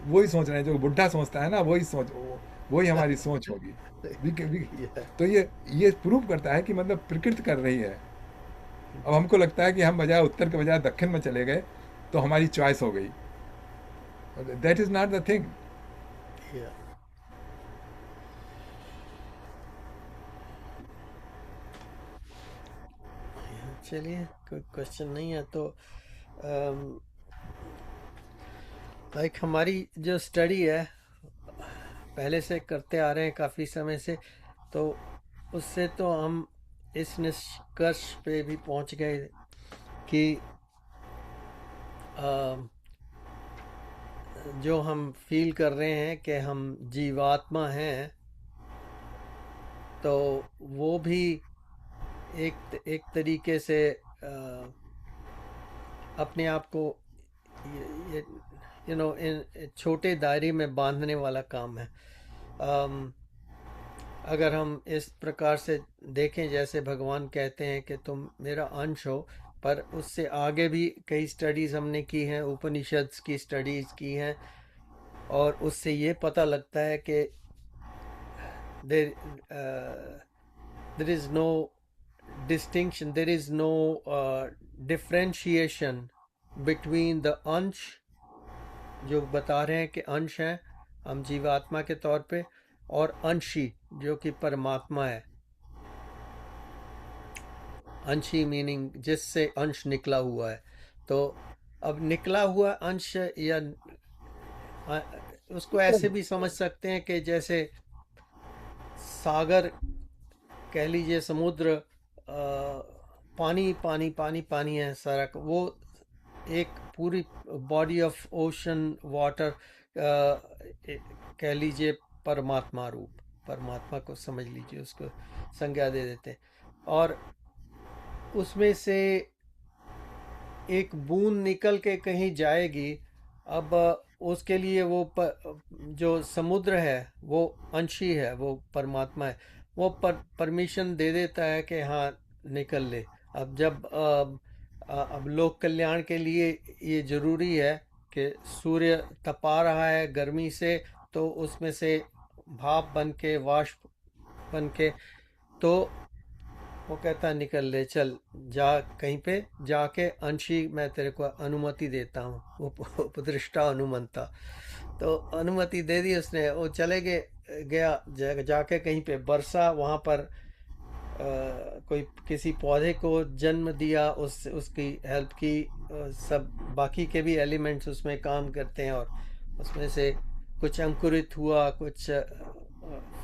वही सोच रहे हैं जो बुढ़ा सोचता है ना, वही हमारी सोच होगी। yeah, तो ये प्रूव करता है कि मतलब प्रकृति कर रही है। अब हमको लगता है कि हम बजाय उत्तर के बजाय दक्षिण में चले गए तो हमारी चॉइस हो गई। That is not the thing. yeah. चलिए, कोई क्वेश्चन नहीं है तो लाइक हमारी जो स्टडी है पहले से करते आ रहे हैं काफ़ी समय से, तो उससे तो हम इस निष्कर्ष पे भी पहुंच गए कि अम, जो हम फील कर रहे हैं कि हम जीवात्मा हैं, तो वो भी एक तरीके से अपने आप को इन छोटे दायरे में बांधने वाला काम है। अगर हम इस प्रकार से देखें, जैसे भगवान कहते हैं कि तुम मेरा अंश हो, पर उससे आगे भी कई स्टडीज़ हमने की हैं, उपनिषद की स्टडीज़ की हैं, और उससे ये पता लगता है कि there is no distinction, there is no differentiation between the अंश जो बता रहे हैं कि अंश हैं हम जीवात्मा के तौर पे, और अंशी जो कि परमात्मा है। अंशी मीनिंग जिससे अंश निकला हुआ है। तो अब निकला हुआ अंश, या उसको ऐसे भी समझ सकते हैं कि जैसे सागर कह लीजिए, समुद्र, पानी पानी पानी पानी है सारा, वो एक पूरी बॉडी ऑफ ओशन वाटर कह लीजिए परमात्मा रूप, परमात्मा को समझ लीजिए, उसको संज्ञा दे देते हैं। और उसमें से एक बूंद निकल के कहीं जाएगी। अब उसके लिए वो जो समुद्र है वो अंशी है, वो परमात्मा है, वो परमिशन दे देता है कि हाँ निकल ले। अब जब अब लोक कल्याण के लिए ये ज़रूरी है कि सूर्य तपा रहा है गर्मी से, तो उसमें से भाप बन के, वाष्प बन के, तो वो कहता है निकल ले, चल जा, कहीं पे जाके अंशी मैं तेरे को अनुमति देता हूँ, उपदृष्टा अनुमंता। तो अनुमति दे दी उसने, वो चले गया जाके कहीं पे बरसा, वहाँ पर कोई किसी पौधे को जन्म दिया, उसकी हेल्प की, सब बाकी के भी एलिमेंट्स उसमें काम करते हैं, और उसमें से कुछ अंकुरित हुआ, कुछ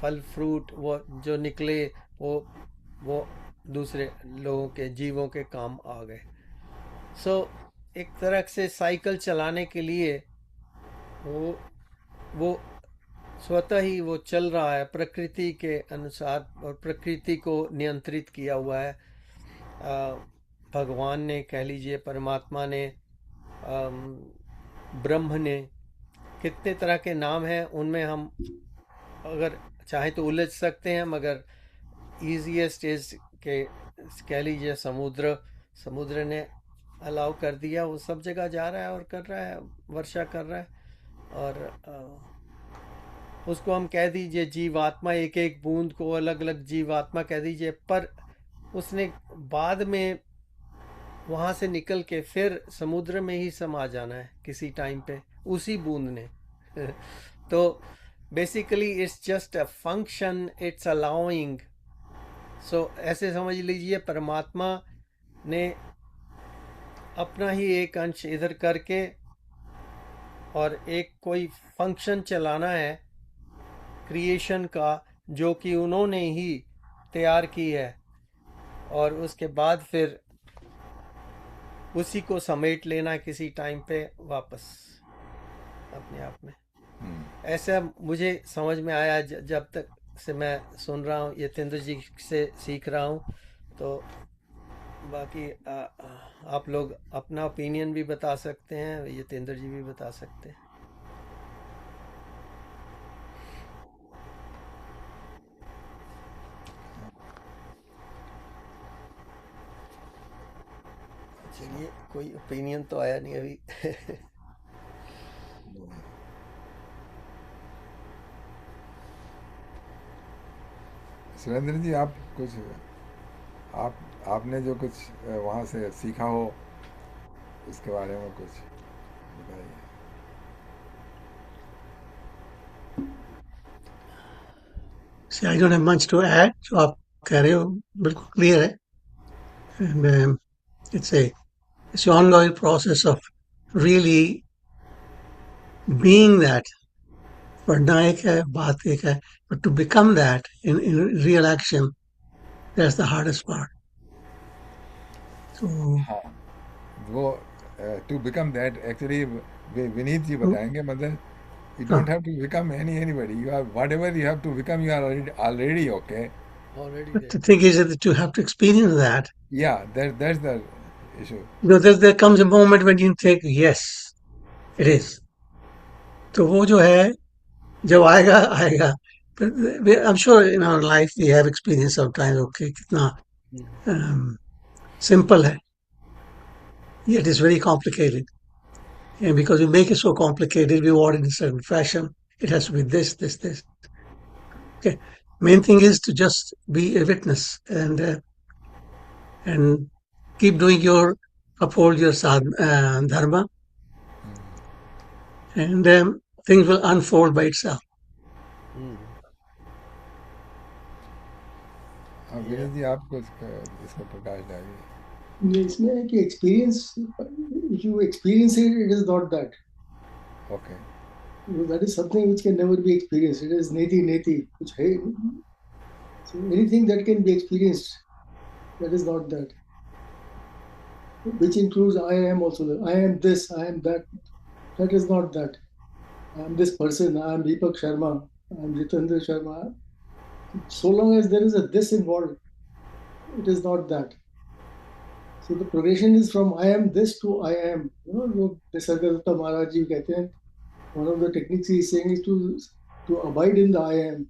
फल फ्रूट वो जो निकले, वो दूसरे लोगों के, जीवों के काम आ गए। सो एक तरह से साइकिल चलाने के लिए वो स्वतः ही वो चल रहा है प्रकृति के अनुसार, और प्रकृति को नियंत्रित किया हुआ है भगवान ने, कह लीजिए परमात्मा ने, ब्रह्म ने। कितने तरह के नाम हैं, उनमें हम अगर चाहे तो उलझ सकते हैं, मगर ईजीएस्ट इज के कह लीजिए समुद्र ने अलाउ कर दिया, वो सब जगह जा रहा है और कर रहा है, वर्षा कर रहा है। और उसको हम कह दीजिए जीवात्मा, एक एक बूंद को अलग अलग जीवात्मा कह दीजिए, पर उसने बाद में वहाँ से निकल के फिर समुद्र में ही समा जाना है किसी टाइम पे, उसी बूंद ने। तो basically it's just a function, it's allowing. So ऐसे समझ लीजिए परमात्मा ने अपना ही एक अंश इधर करके और एक कोई फंक्शन चलाना है क्रिएशन का, जो कि उन्होंने ही तैयार की है, और उसके बाद फिर उसी को समेट लेना किसी टाइम पे वापस अपने आप में। ऐसा मुझे समझ में आया जब तक से मैं सुन रहा हूँ, यतेंद्र जी से सीख रहा हूँ। तो बाकी आप लोग अपना ओपिनियन भी बता सकते हैं, यतेंद्र जी भी बता सकते हैं। चलिए, कोई ओपिनियन तो आया नहीं अभी। सुरेंद्र जी, आप कुछ आपने जो कुछ वहाँ से सीखा हो उसके बारे में कुछ बताइए। See, I don't have much to add. जो आप कह रहे हो बिल्कुल क्लियर है। And it's an ongoing process of really being that. पढ़ना एक है, बात एक है, but to become that in real action, that's the hardest part. So हाँ, वो to become that actually Vineet ji बताएंगे। मतलब you हाँ, don't have to become anybody. You are whatever you have to become. You are already okay. Already but the there. thing is that you have to experience that. Yeah, that's the issue. There comes a moment when you think, yes, it is. तो वो जो है जब आएगा आएगा। I'm sure in our life we have experience sometimes, okay, कितना simple है, yet it's very complicated. And because we make it so complicated, we want it in a certain fashion. It has to be this, this, this. Okay. Main thing is to just be a witness and keep doing uphold your dharma, and things will unfold by itself. Vineet जी, आप कुछ इसको प्रकाश डालिए। ये इसमें है कि experience, if you experience it, it is not that. Okay. That is something which can never be experienced. It is neti neti, कुछ है। So anything that can be experienced, that is not that. Which includes I am also. I am this, I am that. That is not that. I am this person. I am Deepak Sharma. I am Jitendra Sharma. So long as there is a this involved, it is not that. So the progression is from I am this to I am. You know, जो Nisargadatta Maharaj ji कहते हैं, one of the techniques he is saying is to abide in the I am.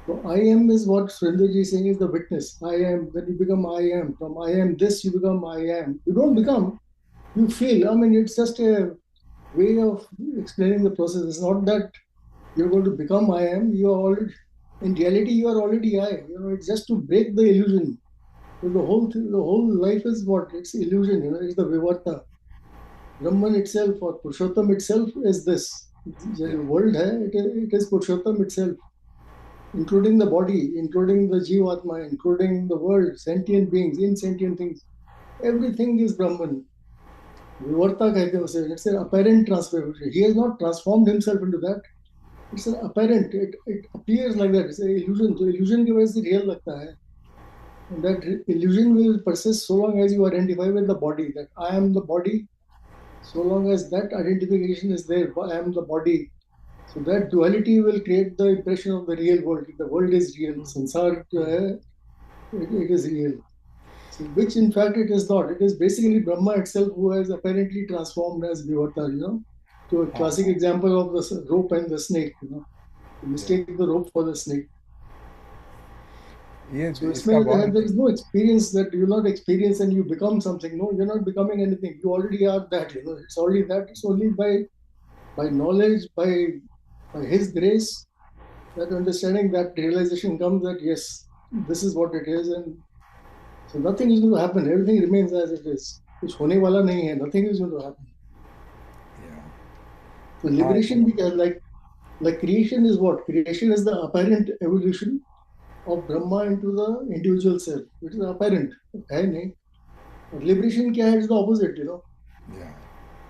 So I am is what Surendra ji is saying is the witness. I am. When you become I am, from I am this, you become I am. You don't become, you feel. I mean, it's just a way of explaining the process. It's not that you're going to become I am. You are already, in reality, you are already I. You know, it's just to break the illusion. So the whole life is what? It's illusion. You know, it's the vivarta. Brahman itself or Purushottam itself is this. The world hai, it is Purushottam itself, including the body, including the Jivatma, including the world, sentient beings, insentient things. Everything is Brahman. Vivarta कहते हैं उसे. It's an apparent transformation. He has not transformed himself into that. It's an apparent. It appears like that. It's an illusion. So illusion की वजह से real लगता है. And that illusion will persist so long as you identify with the body, that I am the body. So long as that identification is there, I am the body. So that duality will create the impression of the real world. The world is real. Sansar, it is real. So which in fact it is not. It is basically Brahma itself who has apparently transformed as Vivarta, you know. To a classic example of the rope and the snake, you know. You mistake the rope for the snake. So there is no experience that you not experience and you become something. No, you're not becoming anything. You already are that. You know, it's already that. It's only by knowledge, by His grace, that understanding, that realization comes that yes, this is what it is, and so nothing is going to happen. Everything remains as it is. कुछ होने वाला नहीं है. Nothing is going to happen. Yeah. So liberation, like creation is what? Creation is the apparent evolution of Brahma into the individual self. It is apparent. है नहीं. Liberation क्या है? It's the opposite, you know. Yeah.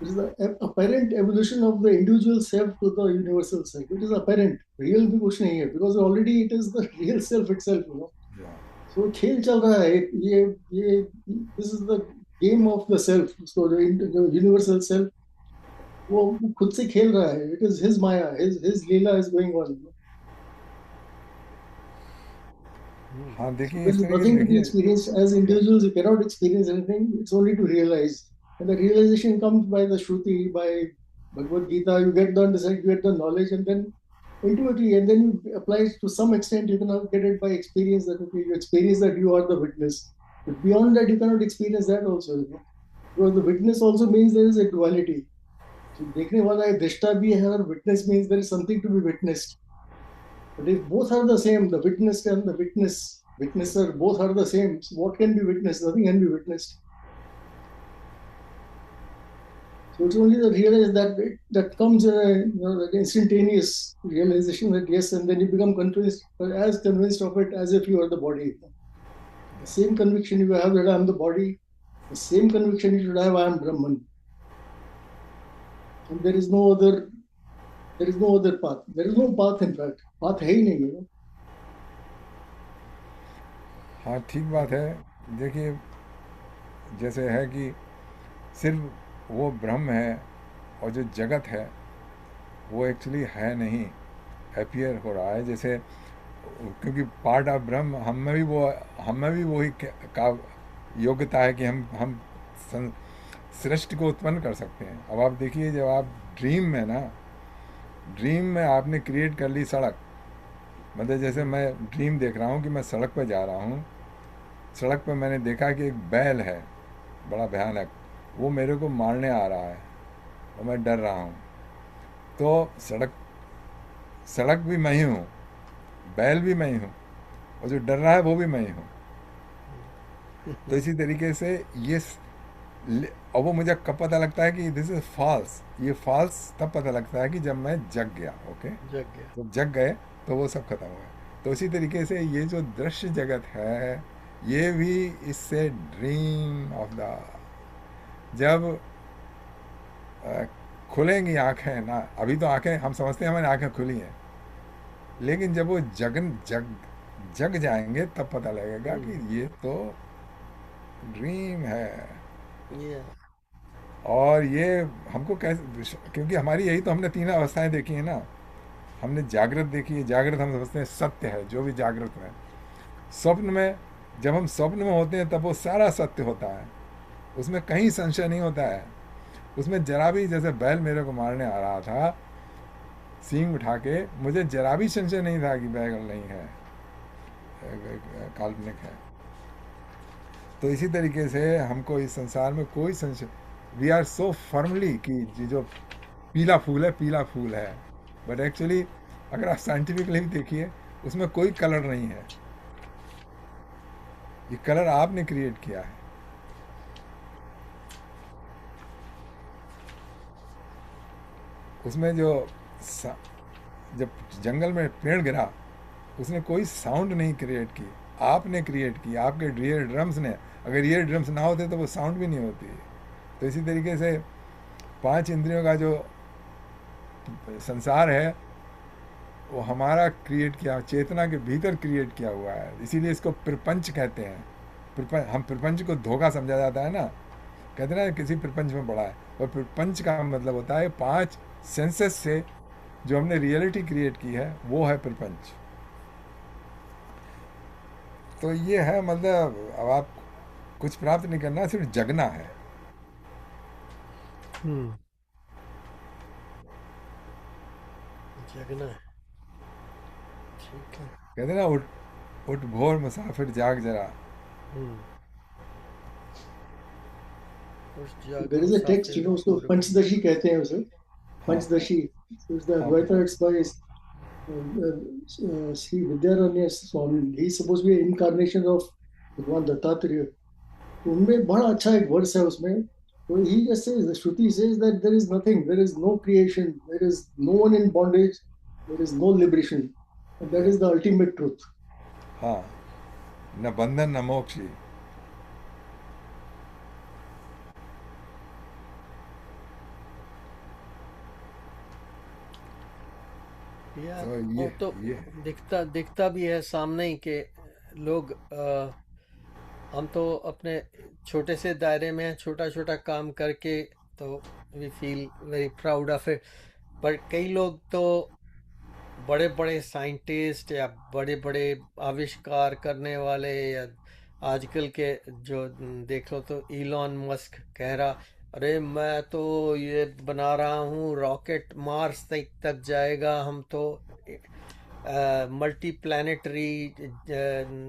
It is the apparent evolution of the individual self to the universal self. It is apparent. Real भी कुछ नहीं है, because already it is the real self itself, you know. Yeah. So खेल चल रहा है ये this is the game of the self. So the universal self वो खुद से खेल रहा है. It is his maya, his leela is going on. You know? हाँ So देखिए there इस is तरीके से nothing to be देखिए experienced as individuals. You cannot experience anything. It's only to realize. And the realization comes by the Shruti, by Bhagavad Gita. You get the understanding, you get the knowledge, and then intuitively, and then you apply it to some extent. You cannot get it by experience. That okay, you experience that you are the witness. But beyond that, you cannot experience that also. You know? Because the witness also means there is a duality. So देखने वाला है दृष्टा भी है और witness means there is something to be witnessed. But if both are the same, the witnessed and the witnesser, both are the same. So what can be witnessed? Nothing can be witnessed. So it's only the realize that comes in an instantaneous realization that yes, and then you become convinced of it as if you are the body. The same conviction you have that I am the body, the same conviction you should have I am Brahman. And there is no other path. There is no path in fact. Path है ही नहीं, you know. हाँ ठीक बात है। देखिए जैसे है कि सिर्फ वो ब्रह्म है और जो जगत है वो एक्चुअली है नहीं, अपीयर हो रहा है। जैसे क्योंकि पार्ट ऑफ ब्रह्म हम में भी वही का योग्यता है कि हम सृष्टि को उत्पन्न कर सकते हैं। अब आप देखिए जब आप ड्रीम में आपने क्रिएट कर ली सड़क, मतलब जैसे मैं ड्रीम देख रहा हूँ कि मैं सड़क पर जा रहा हूँ, सड़क पर मैंने देखा कि एक बैल है बड़ा भयानक, वो मेरे को मारने आ रहा है और मैं डर रहा हूँ। तो सड़क भी मैं ही हूँ, बैल भी मैं ही हूँ, और जो डर रहा है वो भी मैं ही हूँ। तो इसी तरीके से और वो मुझे कब पता लगता है कि दिस इज फॉल्स, ये फॉल्स तब पता लगता है कि जब मैं जग गया। ओके, जब जग गए तो वो सब खत्म हुआ। तो इसी तरीके से ये जो दृश्य जगत है ये भी इससे ड्रीम ऑफ द, जब खुलेंगी आंखें ना, अभी तो आंखें हम समझते हैं हमारी आंखें खुली हैं, लेकिन जब वो जग जाएंगे तब पता लगेगा कि ये तो ड्रीम है। और ये हमको कैसे, क्योंकि हमारी यही तो हमने तीन अवस्थाएं देखी हैं ना। हमने जागृत देखी है, जागृत हम समझते हैं सत्य है जो भी जागृत में। स्वप्न में, जब हम स्वप्न में होते हैं तब वो सारा सत्य होता है, उसमें कहीं संशय नहीं होता है। उसमें जरा भी, जैसे बैल मेरे को मारने आ रहा था सींग उठा के, मुझे जरा भी संशय नहीं था कि बैल नहीं है, काल्पनिक है। तो इसी तरीके से हमको इस संसार में कोई संशय, वी आर सो फर्मली कि जो पीला फूल है, बट एक्चुअली अगर आप साइंटिफिकली भी देखिए उसमें कोई कलर नहीं है, ये कलर आपने क्रिएट किया है। उसमें जब जंगल में पेड़ गिरा उसने कोई साउंड नहीं क्रिएट की, आपने क्रिएट की, आपके रियल ड्रम्स ने। अगर ये ड्रम्स ना होते तो वो साउंड भी नहीं होती। तो इसी तरीके से 5 इंद्रियों का जो संसार है वो हमारा क्रिएट किया, चेतना के भीतर क्रिएट किया हुआ है। इसीलिए इसको प्रपंच कहते हैं। हम प्रपंच को धोखा समझा जाता है ना, कहते हैं ना किसी प्रपंच में पड़ा है, और प्रपंच का मतलब होता है 5 सेंसेस से जो हमने रियलिटी क्रिएट की है वो है प्रपंच। तो ये है, मतलब अब आप कुछ प्राप्त नहीं करना, सिर्फ जगना है। जगना है, ठीक है। कहते ना उठ भोर मुसाफिर जाग जरा। There is a text, you know, उसको पंचदशी कहते हैं उसे, Panchadashi. It's by Sri Vidyaranya Swami. He is supposed to be an incarnation of Bhagwan Dattatreya. उनमें बड़ा अच्छा एक वर्स है उसमें। So he just says, the Shruti says that there is nothing, there is no creation, there is no one in bondage, there is no liberation, and that is the ultimate truth. हाँ, न बंधन न मोक्ष। या तो वो तो ये दिखता दिखता भी है सामने ही कि लोग हम तो अपने छोटे से दायरे में छोटा छोटा काम करके तो we feel very proud of it, पर कई लोग तो बड़े बड़े साइंटिस्ट या बड़े बड़े आविष्कार करने वाले, या आजकल के जो देख लो तो इलॉन मस्क कह रहा, अरे मैं तो ये बना रहा हूँ रॉकेट मार्स तक जाएगा, हम तो मल्टी प्लानिटरी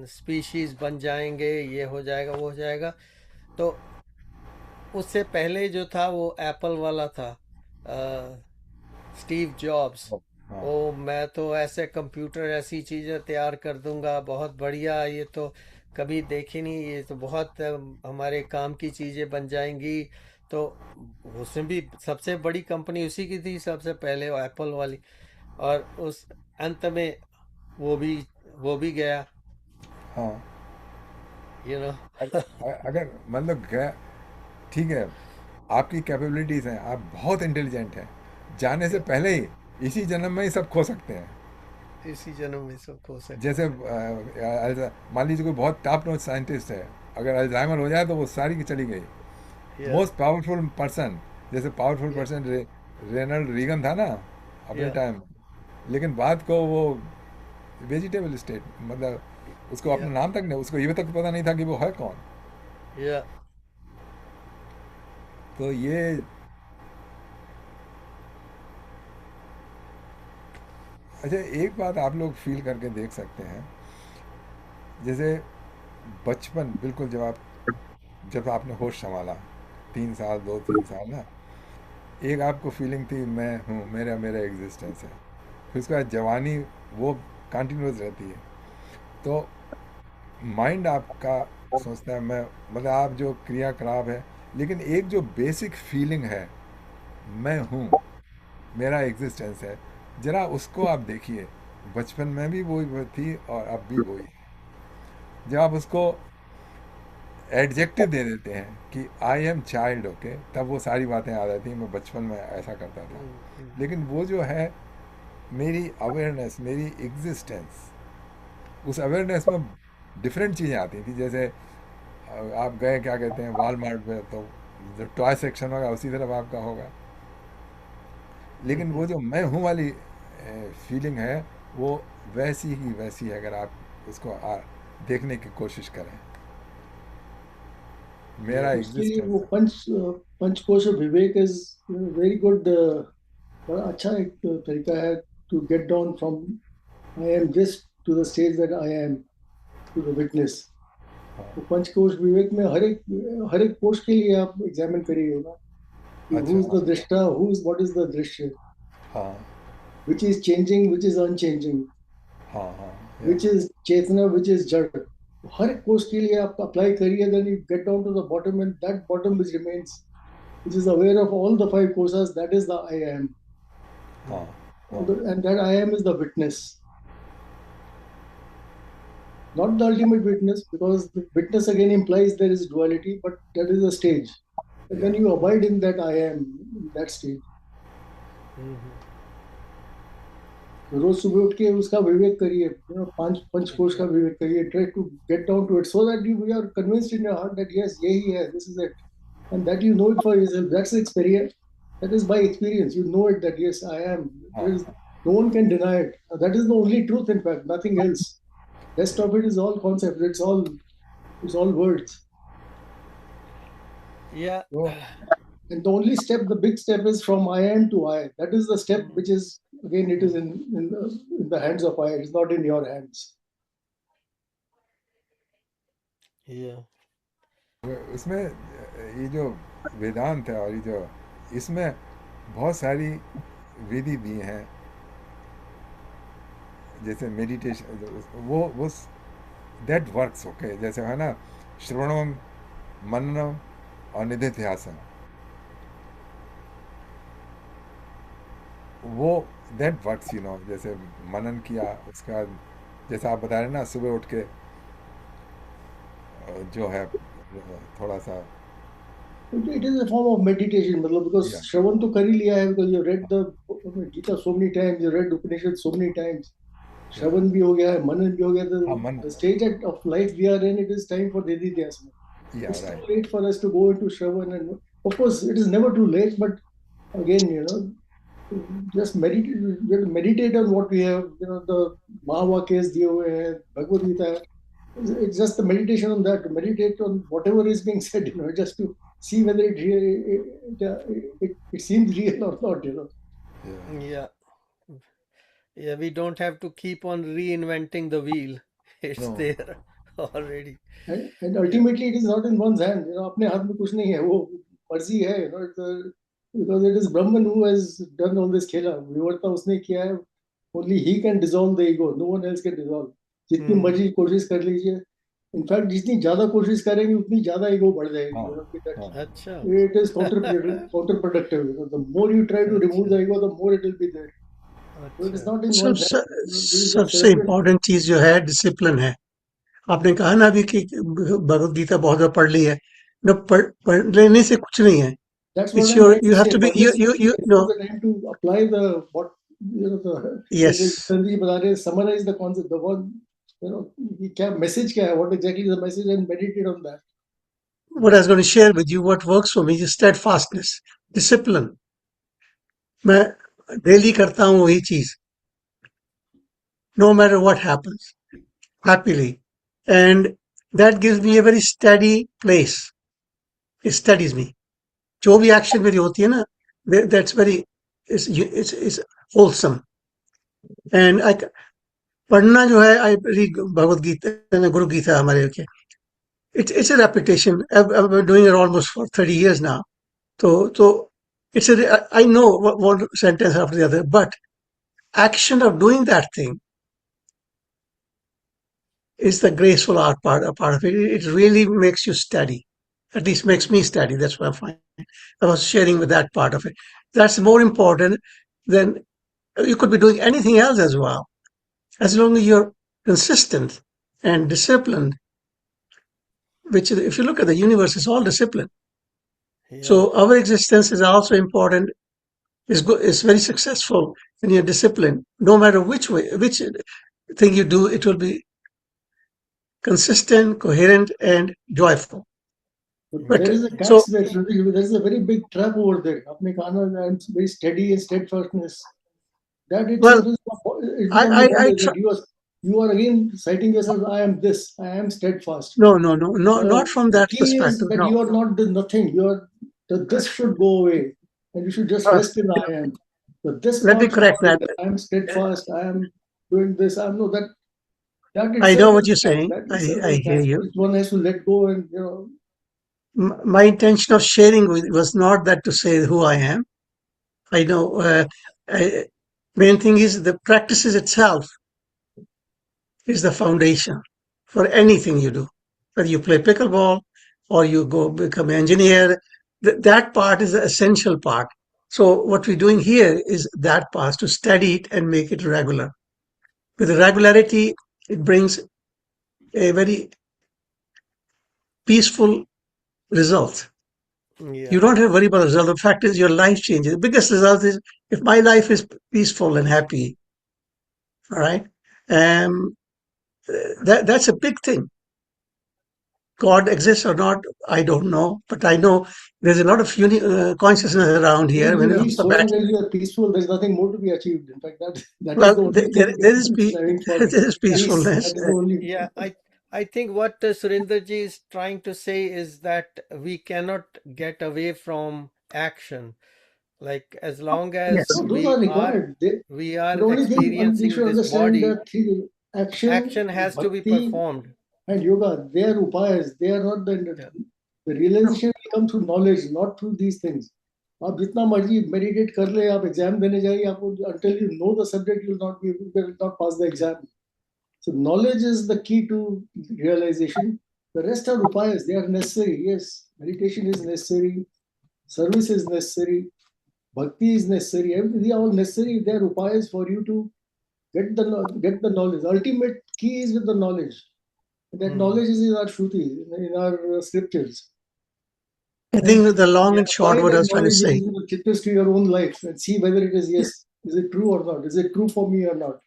स्पीशीज बन जाएंगे, ये हो जाएगा वो हो जाएगा। तो उससे पहले जो था वो एप्पल वाला था, स्टीव जॉब्स। हाँ ओ मैं तो ऐसे कंप्यूटर ऐसी चीज़ें तैयार कर दूंगा, बहुत बढ़िया, ये तो कभी देखी नहीं, ये तो बहुत हमारे काम की चीज़ें बन जाएंगी। तो उसमें भी सबसे बड़ी कंपनी उसी की थी सबसे पहले, वो एप्पल वाली। और उस अंत में वो भी वो भी गया, हाँ। You know. अगर मतलब ठीक है, आपकी कैपेबिलिटीज़ हैं, आप बहुत इंटेलिजेंट हैं, जाने से पहले ही इसी जन्म में ही सब खो सकते हैं। इसी जन्म में सब खो सकते जैसे हैं। मान लीजिए कोई बहुत टॉप नॉच साइंटिस्ट है, अगर अल्जाइमर हो जाए तो वो सारी की चली गई। या मोस्ट पावरफुल पर्सन, जैसे पावरफुल या पर्सन रेनल्ड रीगन था ना अपने या टाइम, लेकिन बाद को वो वेजिटेबल स्टेट, मतलब उसको अपना या नाम तक नहीं, उसको ये तक पता नहीं था कि वो है कौन। या तो ये अच्छा, एक बात आप लोग फील करके देख सकते हैं, जैसे बचपन बिल्कुल जब आपने होश संभाला, 3 साल 2 3 साल ना, एक आपको फीलिंग थी मैं हूँ, मेरा मेरा एग्जिस्टेंस है। फिर उसके बाद जवानी वो कंटिन्यूस रहती है। तो माइंड आपका सोचता है मैं, मतलब आप जो क्रियाकलाप है, लेकिन एक जो बेसिक फीलिंग है मैं हूँ, मेरा एग्जिस्टेंस है, जरा उसको आप देखिए। बचपन में भी वही थी और अब भी वही है। जब आप उसको एडजेक्टिव दे देते हैं कि आई एम चाइल्ड, ओके, तब वो सारी बातें आ जाती हैं, मैं बचपन में ऐसा करता था। लेकिन वो जो है मेरी अवेयरनेस, मेरी एग्जिस्टेंस, उस अवेयरनेस में डिफरेंट चीज़ें आती थी। जैसे आप गए क्या कहते हैं वालमार्ट में, तो जो टॉय सेक्शन होगा उसी तरफ आपका होगा। लेकिन वो जो मैं हूँ वाली फीलिंग है, वो वैसी ही वैसी है अगर आप उसको देखने की कोशिश करें। मेरा या उसके लिए वो existence. Panchkosh vivek is very good. बड़ा अच्छा एक तरीका है to get down from I am just to the stage that I am to the witness. तो पंचकोश विवेक में हर एक कोश के लिए आप एग्जामिन करिएगा कि हु अच्छा। इज द दृष्टा, who is what is the दृश्य, हाँ which is changing, which is unchanging, हाँ हाँ। या which is chetana, which is jad. हर एक कोर्स के लिए आप अप्लाई करिए, then you get down to the bottom, and that bottom which remains, which is aware of all the five kosas, that is the I am. हाँ हाँ And that I am is the witness, not the ultimate witness, because the witness again implies there is duality, but that is a stage. And या then you abide in that I am, in that stage. रोज सुबह उठ के उसका विवेक करिए, पंचकोश का विवेक करिए, try to get down to it so that you are convinced in your heart that yes यही है, this is it, and that you know it for yourself, that's experience, that is by experience, you know it that yes I am, हाँ there is no one can deny it, that is the only truth, in fact nothing else, rest of it is all concept, it's all words. या तो And the only step, the big step is from I am to I, that is the step which is again it is in the hands of I, it's not in your hands. या उसमें ये जो वेदांत है, और ये जो इसमें बहुत सारी विधि दी हैं, जैसे मेडिटेशन, वो दैट वर्क्स, ओके, जैसे है ना श्रवणम, मननम और निधिध्यासन, वो दैट वर्क्स, जैसे मनन किया, उसका जैसे आप बता रहे हैं ना, सुबह उठ के जो है थोड़ा सा It is a form of meditation, मतलब because Yeah. श्रवण तो कर ही लिया है, because you read the Gita so many times, you read Upanishad so many times. श्रवण भी हो गया है, मनन भी हो गया. The stage of life we are in, it is time for Nididhyasana. Yeah, It's right. too late for us to go into Shravan, and of course it is never too late, but again, just meditate on what we have, the Mahavakyas diye hue hai, Bhagavad Gita. It's just the meditation on that, to meditate on whatever is being said, just to see whether it seems real or not, Yeah. Yeah, we don't have to keep on reinventing the wheel. It's No. there already. And ultimately it is not in one's hand, अपने हाथ में कुछ नहीं है, वो मर्जी है, because it is Brahman who has done all this खेला, विवर्ता उसने किया है. Only he can dissolve the ego, no one else can dissolve. जितनी मर्जी कोशिश कर लीजिए, इनफैक्ट जितनी ज्यादा कोशिश करेंगे उतनी ज्यादा ईगो बढ़ जाएगी. अच्छा. It is counterproductive. The more you try to remove the ego, the more it will be there. So it is not in one's hand. सबसे इम्पोर्टेंट चीज जो है डिसिप्लिन है. आपने कहा ना अभी कि भगवत गीता बहुत बार पढ़ ली है. पढ़ लेने से कुछ नहीं है. That's what It's I'm your, trying to you have say. to be, For this, you it's know, the time to apply yes. Sanji बता रहे, summarize the concept, the one, क्या message क्या है, what exactly is the message, and meditate on that. What I was going to share with you, what works for me is steadfastness, discipline. मैं डेली करता हूँ वही चीज, no matter what happens, happily, and that gives me a very steady place. It steadies me. जो भी एक्शन मेरी होती है ना, that's very, it's wholesome. And पढ़ना जो है, I read भगवत गीता, गुरु गीता हमारे के. It's a repetition. I've been doing it almost for 30 years now. So it's I know one sentence after the other, but action of doing that thing is the graceful art part of it. It really makes you steady. At least makes me steady. That's what I find. I was sharing with that part of it. That's more important than you could be doing anything else as well. As long as you're consistent and disciplined, which if you look at the universe, it's all discipline. Yeah. So our existence is also important. Is very successful when you're disciplined. No matter which thing you do, it will be consistent, coherent, and joyful. But there is a catch there. There is a very big trap over there. अपने कहना and very steady and steadfastness. That itself is you are again citing yourself. I am this. I am steadfast. No, not from that perspective. That you are not the nothing. You are this should go away, and you should just rest in I am. So this let me correct that. I am steadfast. I am doing this. I know that. I know what you're saying. I hear you. One has to let go, and my intention of sharing was not that to say who I am. I know. Main thing is the practices itself is the foundation for anything you do. Whether you play pickleball or you go become an engineer, that part is the essential part. So what we're doing here is that part, to study it and make it regular. With the regularity, it brings a very peaceful result. Yeah. You don't have to worry about the result. The fact is your life changes. The biggest result is if my life is peaceful and happy, all right? That's a big thing. God exists or not, I don't know, but I know there's a lot of consciousness around here. So long as you are peaceful, there's nothing more to be achieved. In fact, that well, is the only there is peacefulness. Yeah, I think what Surinderji is trying to say is that we cannot get away from action. Like as long as Yes. we are experiencing this body, action has to be performed. And yoga, they are upayas. They are not the realization will come through knowledge, not through these things. आप जितना मर्जी meditate कर ले, आप exam देने जाइए, आपको until you know the subject, you will not pass the exam. So knowledge is the key to realization. The rest are upayas. They are necessary. Yes, meditation is necessary. Service is necessary. Bhakti is necessary. They are all necessary. They are upayas for you to get the knowledge. Ultimate key is with the knowledge. That knowledge is in our Shruti, in our scriptures. I think the long and short Apply what I that was trying to knowledge say. into the Chitta to your own life and see whether it is yes. Is it true or not? Is it true for me or not?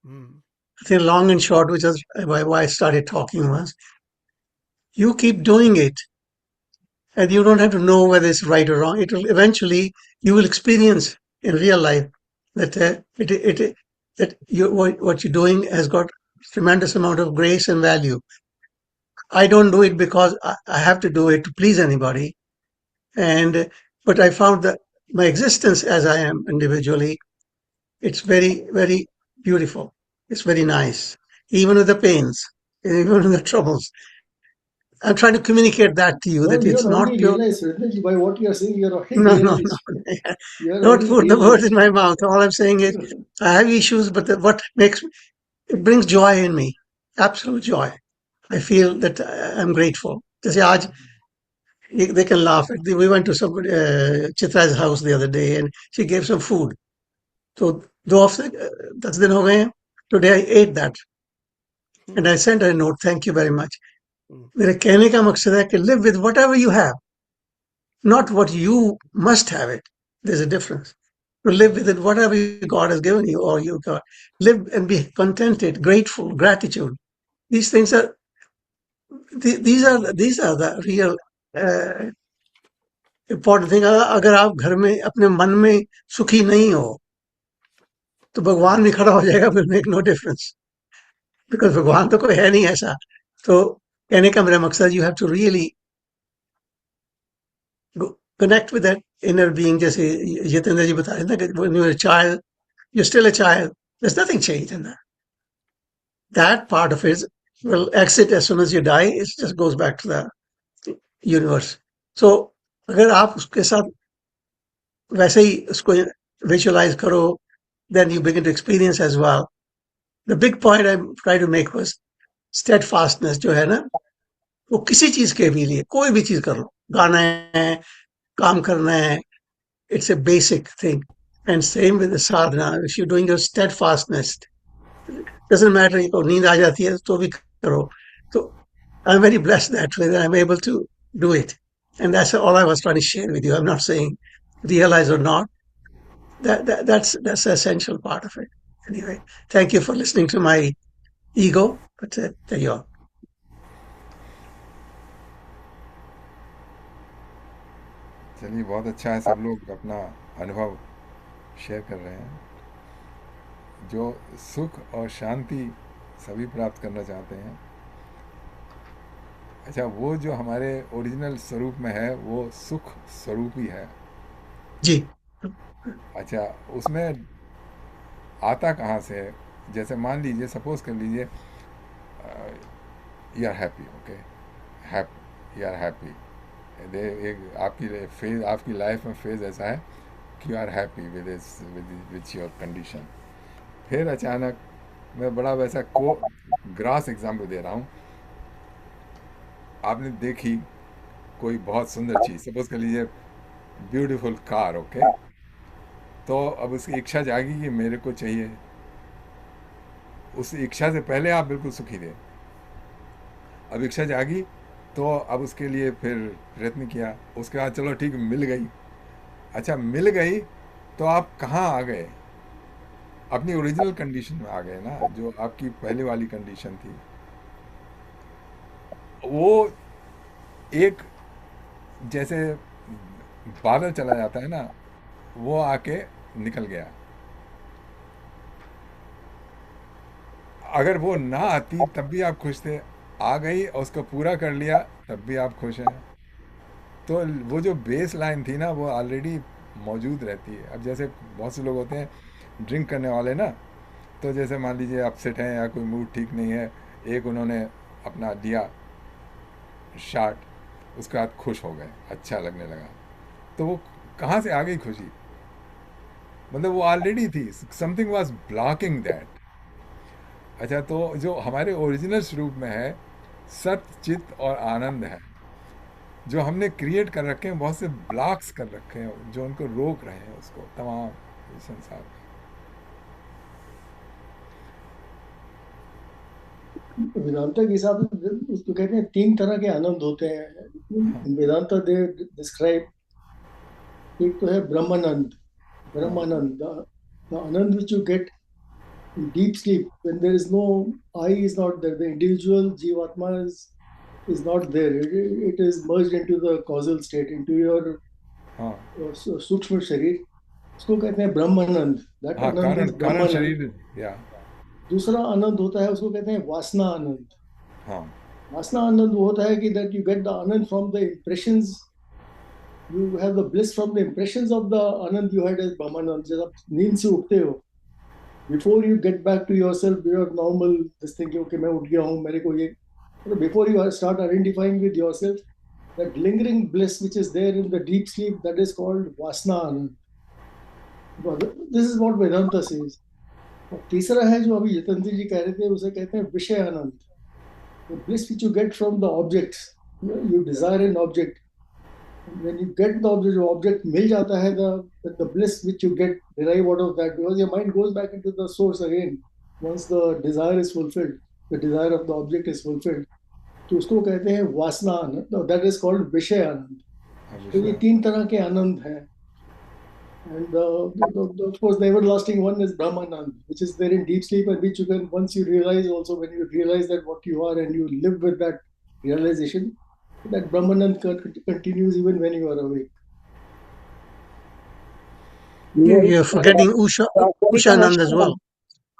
I think long and short, which is why I started talking, was you keep doing it, and you don't have to know whether it's right or wrong. It will eventually you will experience in real life that that what you're doing has got tremendous amount of grace and value. I don't do it because I have to do it to please anybody, and but I found that my existence as I am individually, it's very beautiful. It's very nice, even with the pains, even with the troubles. I'm trying to communicate that to you No, that you it's have not already pure. realized, Rajneesh, by what you are saying, you are already No, no, realized. no. You are Don't already put the words in realized. my mouth. All I'm saying is I have issues, but what makes it brings joy in me, absolute joy. I feel that I'm grateful. जैसे आज they can laugh. We went to somebody Chitra's house the other day, and she gave some food. So 10 दिन हो गए हैं. Today I ate that, and I sent her a note. Thank you very much. मेरे कहने का मकसद है कि live with whatever you have, not what you must have it. There's a difference. To live with it, whatever God has given you or you got, live and be contented, grateful, gratitude. These things are these are the real important thing. अगर आप घर में अपने मन में सुखी नहीं हो तो भगवान भी खड़ा हो जाएगा, will make no difference, because भगवान तो कोई है नहीं ऐसा. तो कहने का मेरा मकसद, you have to really connect with that inner being. जैसे जितेंद्र जी बता रहे थे कि when you're a child, you're still a child. There's nothing changed in that. That part of it will exit as soon as you die. It just goes back to the universe. So अगर आप उसके साथ वैसे ही उसको visualize करो, then you begin to experience as well. The big point I try to make was steadfastness जो है ना, वो किसी चीज के भी लिए कोई भी चीज कर लो, गाना है, काम करना है, it's a basic thing. And same with the sadhana. If you're doing your steadfastness, doesn't matter if नींद आ जाती है तो भी करो. So I'm very blessed that way that I'm able to do it. And that's all I was trying to share with you. I'm not saying realize or not. That's the essential part of it. Anyway, thank you for listening to my ego. But there you are. चलिए, बहुत अच्छा है, सब लोग अपना अनुभव शेयर कर रहे हैं. जो सुख और शांति सभी प्राप्त करना चाहते हैं, अच्छा, वो जो हमारे ओरिजिनल स्वरूप में है वो सुख स्वरूप ही है. जी. अच्छा, उसमें आता कहाँ से है? जैसे मान लीजिए, सपोज कर लीजिए, you are happy, okay, you are happy. एक आपकी लाइफ में फेज ऐसा है कि you are happy with your condition. फिर अचानक, मैं बड़ा वैसा ग्रास एग्जाम्पल दे रहा हूँ, आपने देखी कोई बहुत सुंदर चीज़, सपोज कर लीजिए ब्यूटीफुल कार, ओके, तो अब उसकी इच्छा जागी कि मेरे को चाहिए. उस इच्छा से पहले आप बिल्कुल सुखी थे. अब इच्छा जागी तो अब उसके लिए फिर प्रयत्न किया, उसके बाद चलो ठीक, मिल गई. अच्छा, मिल गई तो आप कहाँ आ गए? अपनी ओरिजिनल कंडीशन में आ गए ना, जो आपकी पहले वाली कंडीशन थी. वो एक जैसे बादल चला जाता है ना, वो आके निकल गया. अगर वो ना आती तब भी आप खुश थे, आ गई और उसको पूरा कर लिया तब भी आप खुश हैं. तो वो जो बेस लाइन थी ना, वो ऑलरेडी मौजूद रहती है. अब जैसे बहुत से लोग होते हैं ड्रिंक करने वाले ना, तो जैसे मान लीजिए अपसेट हैं या कोई मूड ठीक नहीं है, एक उन्होंने अपना दिया शॉट, उसके बाद खुश हो गए, अच्छा लगने लगा. तो वो कहाँ से आ गई खुशी? मतलब वो ऑलरेडी थी, समथिंग वाज ब्लॉकिंग दैट. अच्छा, तो जो हमारे ओरिजिनल स्वरूप में है, सत्य, चित्त और आनंद है, जो हमने क्रिएट कर रखे हैं, बहुत से ब्लॉक्स कर रखे हैं जो उनको रोक रहे हैं उसको तमाम संसार में. वेदांता के हिसाब से उसको कहते हैं 3 तरह के आनंद होते हैं वेदांता दे डिस्क्राइब। एक तो है ब्रह्मानंद, ब्रह्मानंद, the anand which you get in deep sleep when there is no I is not there, the individual Jivatma is not there. It is merged into the causal state, into your हाँ सूक्ष्म शरीर, उसको कहते हैं ब्रह्मानंद। That हाँ, anand कारण is कारण ब्रह्मानंद। शरीर, या दूसरा आनंद होता है, उसको कहते हैं वासना आनंद। हाँ वासना आनंद वो होता है कि that you get the anand from the impressions, you have the bliss from the impressions of the anand you had as brahmanand। जब आप नींद से उठते हो, before you get back to yourself, your normal this thing कि मैं उठ गया हूँ, मेरे को ये, before you start identifying with yourself, that lingering bliss which is there in the deep sleep, that is called vasna anand। This is what Vedanta says। और तीसरा है जो अभी जितेंद्र जी कह रहे थे, उसे कहते हैं विषय आनंद। The bliss which you get from the objects, you desire an object, when you get the object, जो object मिल जाता है, the bliss which you get derive out of that, because your mind goes back into the source again once the desire is fulfilled, the desire of the object is fulfilled, तो उसको कहते हैं वासना आनंद, that is called विषय आनंद। तो ये 3 तरह के आनंद हैं। And of course the everlasting one is Brahmanand, which is there in deep sleep, and which you can, once you realize also, when you realize that what you are and you live with that realization, that Brahmanand continues even when you are awake। You're forgetting Usha Anand as well.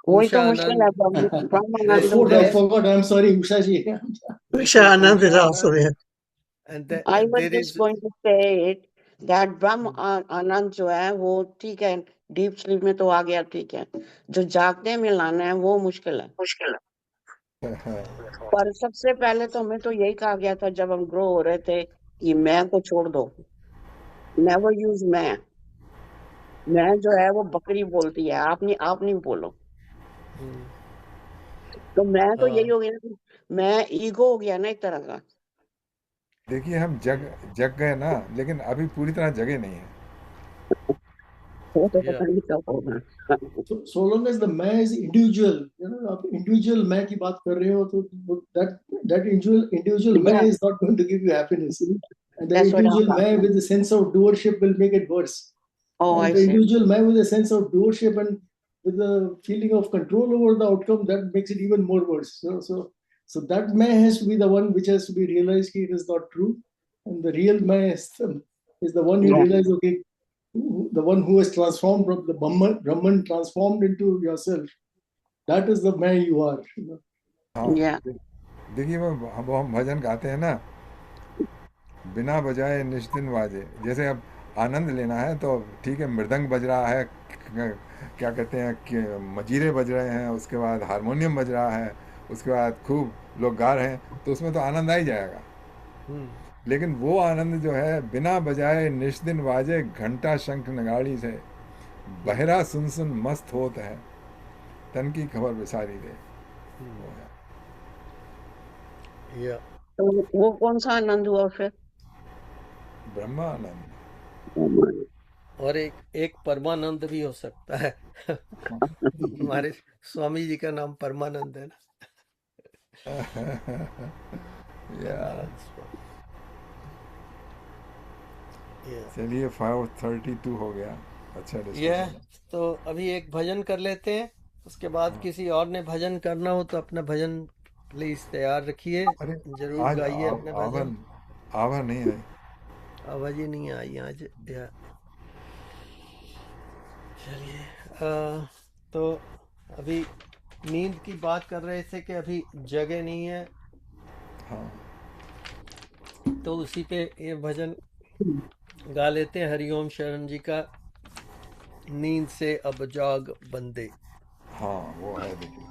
वही तो Usha मुश्किल है Anand, Brahmanand. Fourth, I forgot, I'm sorry, Usha ji। Usha Anand is also there. and I was there just is going to say it that ब्रह्म आनंद जो है वो ठीक है, डीप स्लीप में तो आ गया, ठीक है, जो जागते में लाना है वो मुश्किल है। पर सबसे पहले तो हमें तो यही कहा गया था जब हम ग्रो हो रहे थे कि मैं को छोड़ दो, नेवर यूज मैं जो है वो बकरी बोलती है, आप नहीं बोलो। तो मैं तो यही हो गया ना, मैं ईगो हो गया ना एक तरह का। देखिए हम जग गए ना, लेकिन अभी पूरी तरह जगे नहीं है। वो तो पता नहीं क्या होगा। So long as the मैं is individual, आप individual मैं की बात कर रहे हो, तो that individual मैं is not going to give you happiness, and the individual मैं with the sense of doership will make it worse। And the individual मैं with a sense of doership and with the feeling of control over the outcome, that makes it even more worse। So that मैं has to be the one which has to be realized it is not true, and the real मैं is the one you realize, okay, the one who has transformed from the Brahman transformed into yourself, that is the मैं you are। देखिए वो हम भजन गाते हैं ना, बिना बजाए निश्चिन बाजे। जैसे अब आनंद लेना है तो ठीक है, मृदंग बज रहा है, क्या कहते हैं कि मजीरे बज रहे हैं, उसके बाद हारमोनियम बज रहा है, उसके बाद खूब लोग गा रहे हैं, तो उसमें तो आनंद आ ही जाएगा। लेकिन वो आनंद जो है बिना बजाए निश्चिन बाजे, घंटा शंख नगाड़ी से बहरा सुन सुन मस्त होत है, तन की खबर विसारी दे, वो है। तो वो कौन सा आनंद हुआ फिर? ब्रह्मानंद। और एक परमानंद भी हो सकता है। हमारे स्वामी जी का नाम परमानंद है ना। चलिए 5:32 हो गया। अच्छा तो अभी एक भजन कर लेते हैं, उसके बाद किसी और ने भजन करना हो तो अपना भजन प्लीज तैयार रखिए, जरूर गाइए अपने भजन। आवाज नहीं आई, आवाज ही नहीं आई आज। चलिए, तो अभी नींद की बात कर रहे थे कि अभी जगह नहीं है। तो उसी पे ये भजन गा लेते हैं, हरिओम शरण जी का, नींद से अब जाग बंदे। हाँ वो है, देखिए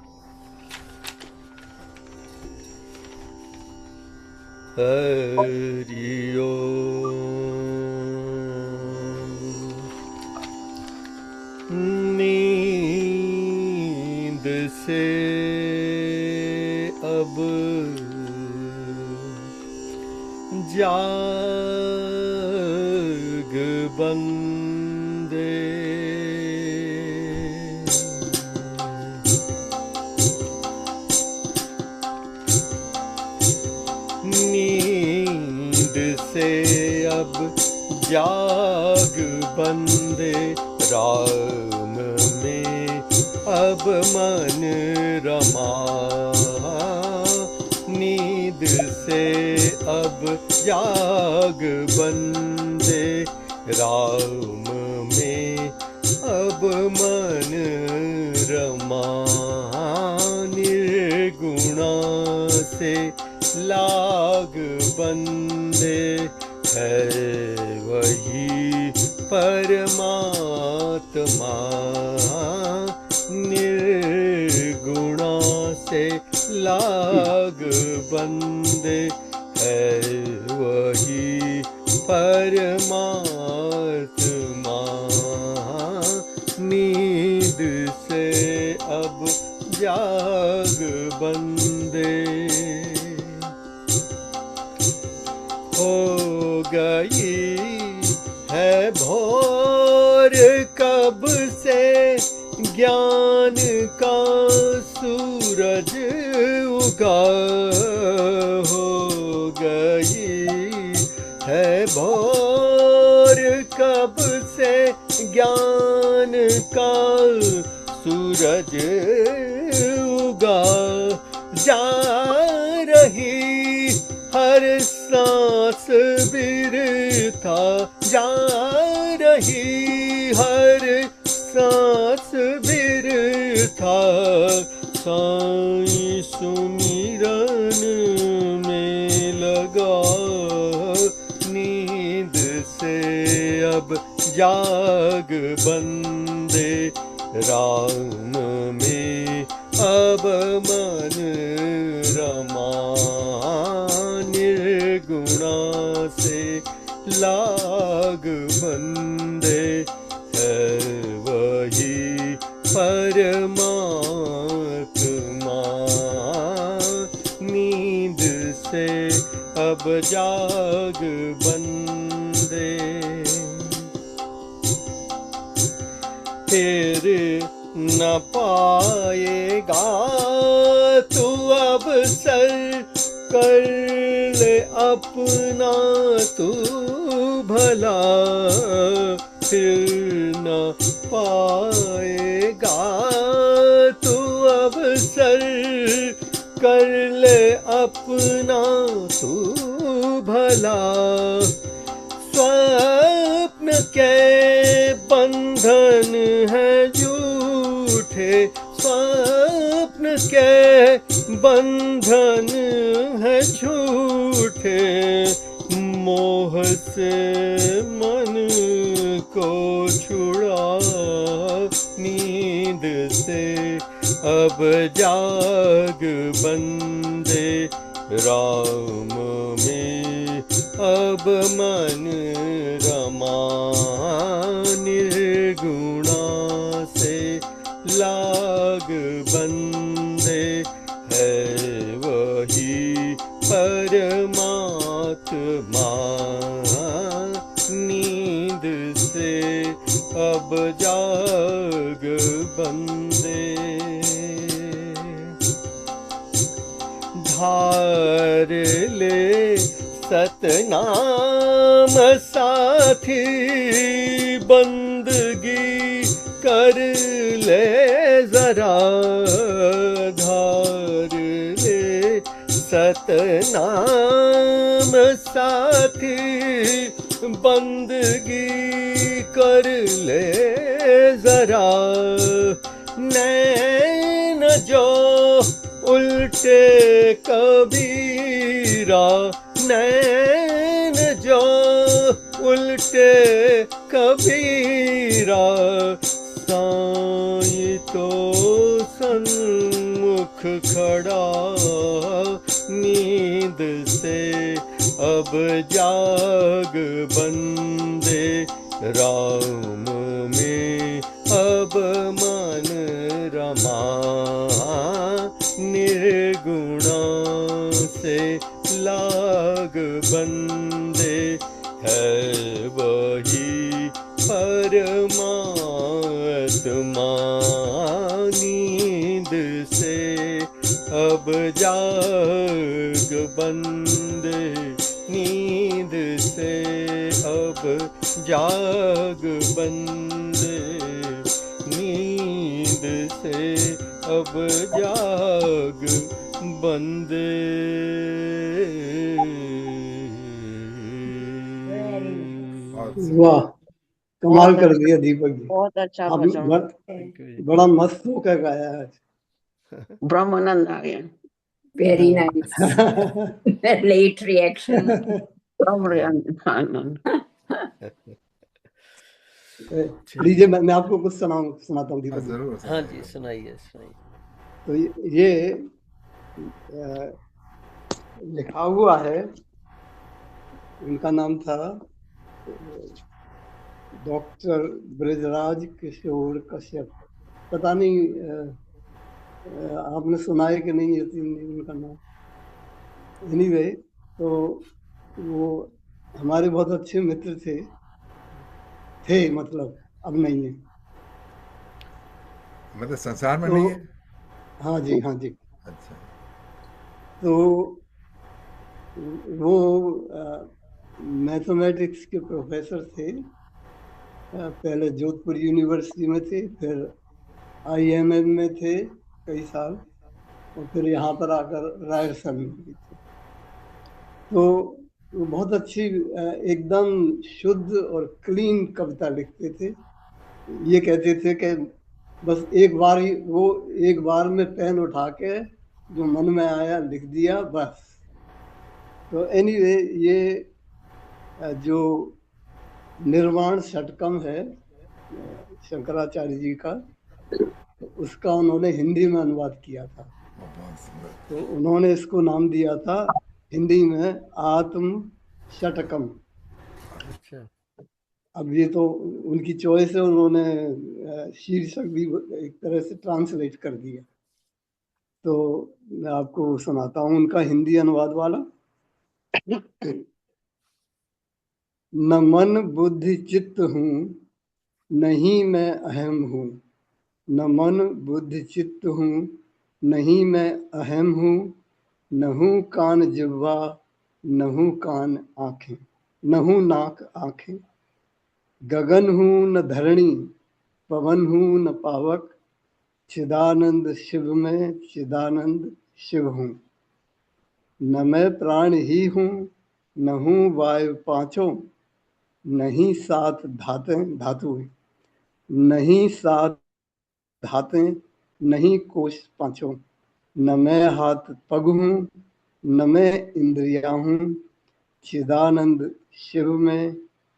नींद से अब जाग बंदे, जाग बंदे राम में अब मन रमा, नींद से अब जाग बंदे राम में अब मन रमा, निर्गुणा से लाग बंदे है वही परमात्मा, निर्गुणा से लाग बंदे है वही परमात्मा, नींद से अब जाग बंदे, हो गई है भोर कब से ज्ञान का सूरज उगा, हो गई है भोर कब से ज्ञान का सूरज उगा, जा रही हर सांस बिरथा, जा रही हर सांस बिरथा, साईं सुमिरन में लगा, नींद से अब जाग बंदे राम में अब मन रमा, निर्गुणा से लाग बंदे है वही परमात्मा, नींद से अब जाग बंदे, फिर न पाएगा तू अवसर, कर ले अपना तू भला, फिर न पाएगा तू अवसर, कर ले अपना तू भला, स्वप्न के बंधन है झूठे, स्वप्न के बंधन है झूठे, मोह से मन को छुड़ा, नींद से अब जाग बंदे राम में अब मन रमा, निर्गुणा से लाग बंदे है वही परमात्मा, नींद से अब जाग बंदे, धार ले सतनाम साथी, बंदगी कर ले जरा, धार ले सतनाम साथी, बंदगी कर ले जरा, नैन जो उल्टे कबीरा, नैन जो उल्टे कबीरा, साईं तो सन्मुख खड़ा, नींद से अब जाग बंदे राम में अब मन रमा, निर्गुणा से लाग बंदे है वही परमात्मा, नींद से अब जाग बंदे, नींद से अब जाग बंदे, नींद से अब जाग बंदे। और वाह, कमाल बहुत कर अच्छा, दिया दीपक जी। बहुत अच्छा आपने भजन। Thank you. बड़ा मस्त होकर गाया आज। ब्रह्मानंद आ गया। Very हाँ। nice. Late reaction. ब्रह्मानंद। लीजिए, मैं आपको कुछ सुनाता हूँ दीपक जी। जरूर हाँ जी, सुनाइए। सुनाइए। तो ये लिखा हुआ है, इनका नाम था डॉक्टर ब्रजराज किशोर कश्यप। पता नहीं आपने सुना है कि नहीं, उनका नाम। एनीवे, तो वो हमारे बहुत अच्छे मित्र थे, मतलब अब नहीं है। मतलब संसार में तो नहीं है। हाँ जी, हाँ जी। अच्छा। तो वो मैथमेटिक्स के प्रोफेसर थे। पहले जोधपुर यूनिवर्सिटी में थे, फिर आईएमएम में थे कई साल, और फिर यहाँ पर आकर रायरसन में भी थे। तो वो बहुत अच्छी एकदम शुद्ध और क्लीन कविता लिखते थे। ये कहते थे कि बस एक बार में पेन उठा के जो मन में आया लिख दिया बस। तो एनीवे, ये जो निर्वाण षटकम है शंकराचार्य जी का, तो उसका उन्होंने हिंदी में अनुवाद किया था। बहुत सुंदर। तो उन्होंने इसको नाम दिया था हिंदी में आत्म षटकम। अच्छा। अब ये तो उनकी चॉइस है, उन्होंने शीर्षक भी एक तरह से ट्रांसलेट कर दिया। तो मैं आपको सुनाता हूँ उनका हिंदी अनुवाद वाला। न मन बुद्धि चित्त हूँ, नहीं मैं अहम हूँ। न मन बुद्धि चित्त हूँ, नहीं मैं अहम हूँ। न हूँ कान जिह्वा, न हूँ कान आँखें, न हूँ नाक आँखें। गगन हूँ न धरणी, पवन हूँ न पावक। चिदानंद शिव में चिदानंद शिव हूँ। न मैं प्राण ही हूँ, न हूँ वायु पांचों। नहीं सात धातु, नहीं सात धातें, नहीं कोश पांचों। न मैं हाथ पग हूँ, न मैं इंद्रिया हूँ। चिदानंद शिव में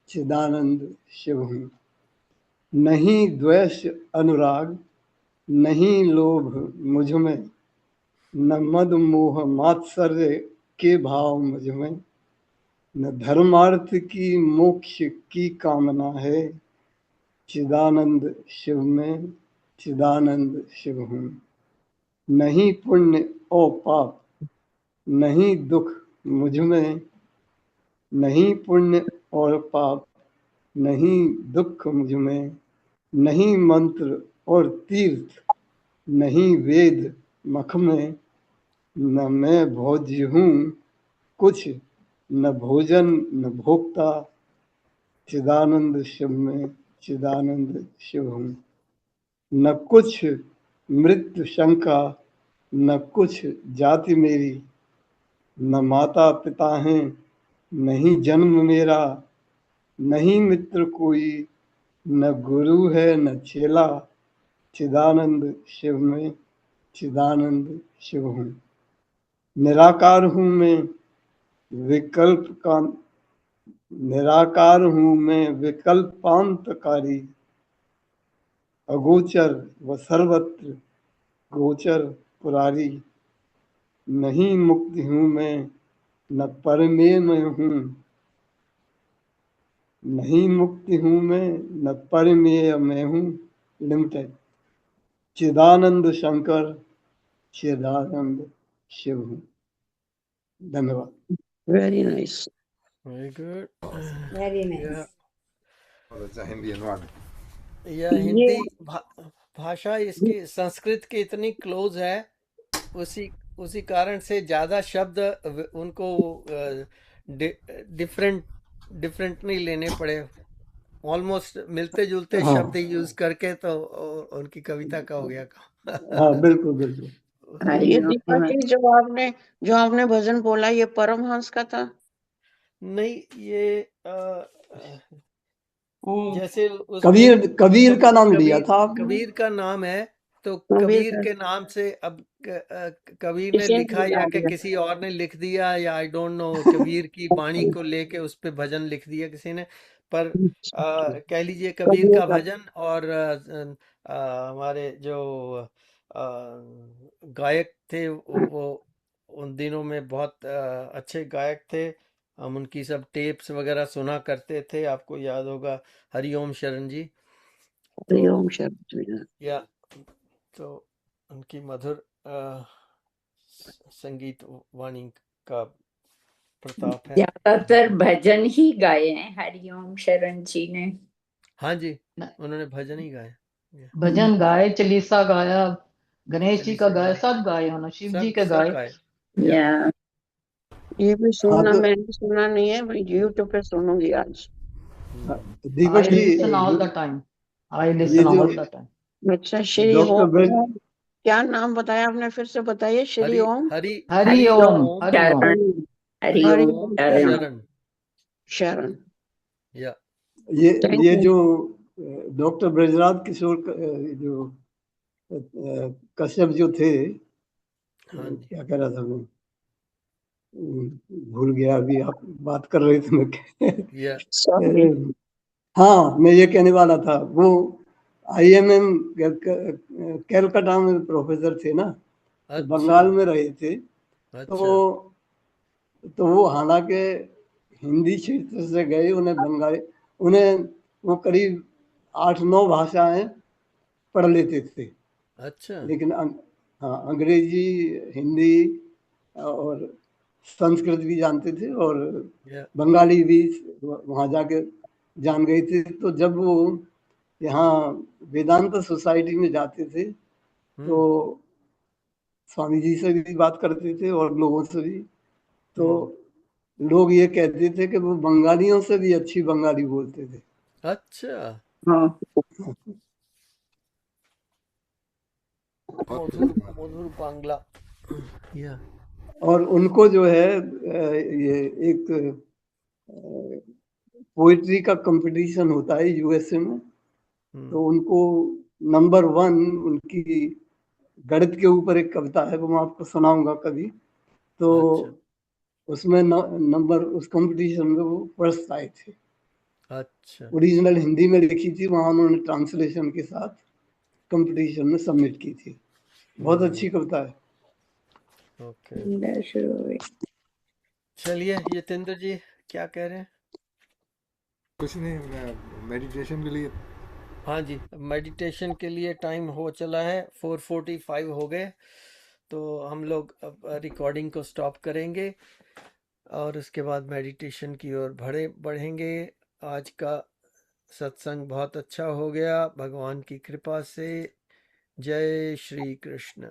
चिदानंद शिव हूँ। नहीं द्वेष अनुराग, नहीं लोभ मुझ में। न मद मोह मात्सर्य के भाव मुझ में। न धर्मार्थ की मोक्ष की कामना है। चिदानंद शिव में चिदानंद शिव हूँ। नहीं पुण्य और पाप, नहीं दुख मुझ में। नहीं पुण्य और पाप, नहीं दुख मुझ में। नहीं मंत्र और तीर्थ, नहीं वेद मख में। न मैं भोज्य हूँ कुछ, न भोजन न भोक्ता। चिदानंद शिव में चिदानंद शिव हूँ। न कुछ मृत्यु शंका, न कुछ जाति मेरी। न माता पिता हैं, नहीं जन्म मेरा। नहीं मित्र कोई, न गुरु है न चेला। चिदानंद शिव में चिदानंद शिव हूँ। निराकार हूँ मैं विकल्प का, निराकार हूँ मैं विकल्पांतकारी। अगोचर व सर्वत्र गोचर पुरारी। नहीं मुक्ति हूँ मैं, न परमेय में हूँ। नहीं मुक्ति हूँ मैं, न परमेय में हूँ। लिमिटेड। चिदानंद शंकर चिदानंद शिव हूँ। धन्यवाद। Very nice. Very good. Very nice. बहुत अच्छा हिंदी अनुवाद। यह ये हिंदी भाषा इसकी संस्कृत के इतनी क्लोज है, उसी उसी कारण से ज़्यादा शब्द उनको डिफरेंट डिफरेंट नहीं लेने पड़े, ऑलमोस्ट मिलते जुलते हाँ शब्द यूज करके तो उनकी कविता का हो गया काम। हाँ बिल्कुल बिल्कुल। ये हरिओम दीपा जी जो आपने भजन बोला ये परमहंस का था? नहीं, ये जैसे उसमें कबीर कबीर का नाम लिया कबीर था आपने? कबीर का नाम है, तो कबीर कबीर का के नाम से अब कबीर ने किसी ने लिखा या बना कि दिया। किसी और ने लिख दिया, या आई डोंट नो, कबीर की बाणी को लेके उस पे भजन लिख दिया किसी ने। पर कह लीजिए कबीर कबीर का का। भजन, और हमारे जो गायक थे वो उन दिनों में बहुत अच्छे गायक थे। हम उनकी सब टेप्स वगैरह सुना करते थे, आपको याद होगा, हरिओम शरण जी। तो हरिओम शब्द। या तो उनकी मधुर संगीत वाणी का प्रताप है। ज्यादातर भजन ही गाए हैं हरिओम शरण जी ने। हाँ जी, उन्होंने भजन ही गाए। या, भजन गाए, चालीसा गाया, गणेश जी का चालीसा गाया, गाए, सब गाए उन्होंने, शिव जी सब के सब गाए। गाए। या या ये भी हाँ सुनना, तो मैंने सुना नहीं है, मैं यूट्यूब पे सुनूंगी आज। दीपक आई जी, लिसन ऑल द टाइम, आई ये लिसन जो ऑल द टाइम। अच्छा, श्री डॉक्टर ब्रज ओम, क्या नाम बताया आपने? फिर से बताइए। श्री हरि ओम। हरि हरि हरि ओम, ओम हरि ओम। शरण, हरि हरिओम ओम शरण। शरण। शरण। या ये थैंक ये यू। जो डॉक्टर ब्रजराज किशोर जो कश्यप जो थे, हाँ जी। क्या कह रहा था मैं, भूल गया अभी, आप बात कर रहे थे मैं या सॉरी। हाँ, मैं ये कहने वाला था, वो आईएमएम कैलकाटा में प्रोफेसर थे ना, तो अच्छा बंगाल में रहे थे। अच्छा तो वो हालांकि हिंदी क्षेत्र से गए, उन्हें वो करीब 8-9 भाषाएं पढ़ लेते थे, अच्छा। लेकिन हाँ, अंग्रेजी, हिंदी और संस्कृत भी जानते थे, और या बंगाली भी वहाँ जाके जान गए थे। तो जब वो यहाँ वेदांत सोसाइटी में जाते थे, तो हम्म स्वामी जी से भी बात करते थे और लोगों से भी। तो हम्म लोग ये कहते थे कि वो बंगालियों से भी अच्छी बंगाली बोलते थे। अच्छा, हाँ, बहुत मधुर खूब बात है। मधुर बांग्ला। या और उनको जो है ये एक पोइट्री का कंपटीशन होता है यूएसए में, तो उनको नंबर 1 उनकी गणित के ऊपर एक कविता है, वो मैं आपको सुनाऊंगा कभी। तो अच्छा उसमें नंबर, उस कंपटीशन में वो फर्स्ट आए थे। अच्छा। ओरिजिनल हिंदी में लिखी थी, वहाँ उन्होंने ट्रांसलेशन के साथ कंपटीशन में सबमिट की थी। बहुत अच्छी कविता है। ओके, शुरू हुई। चलिए यतेंद्र जी, क्या कह रहे हैं? कुछ नहीं, मैं मेडिटेशन के लिए। हाँ जी, मेडिटेशन के लिए टाइम हो चला है, 4:45 हो गए। तो हम लोग अब रिकॉर्डिंग को स्टॉप करेंगे और उसके बाद मेडिटेशन की ओर बढ़ेंगे। आज का सत्संग बहुत अच्छा हो गया भगवान की कृपा से। जय श्री कृष्ण।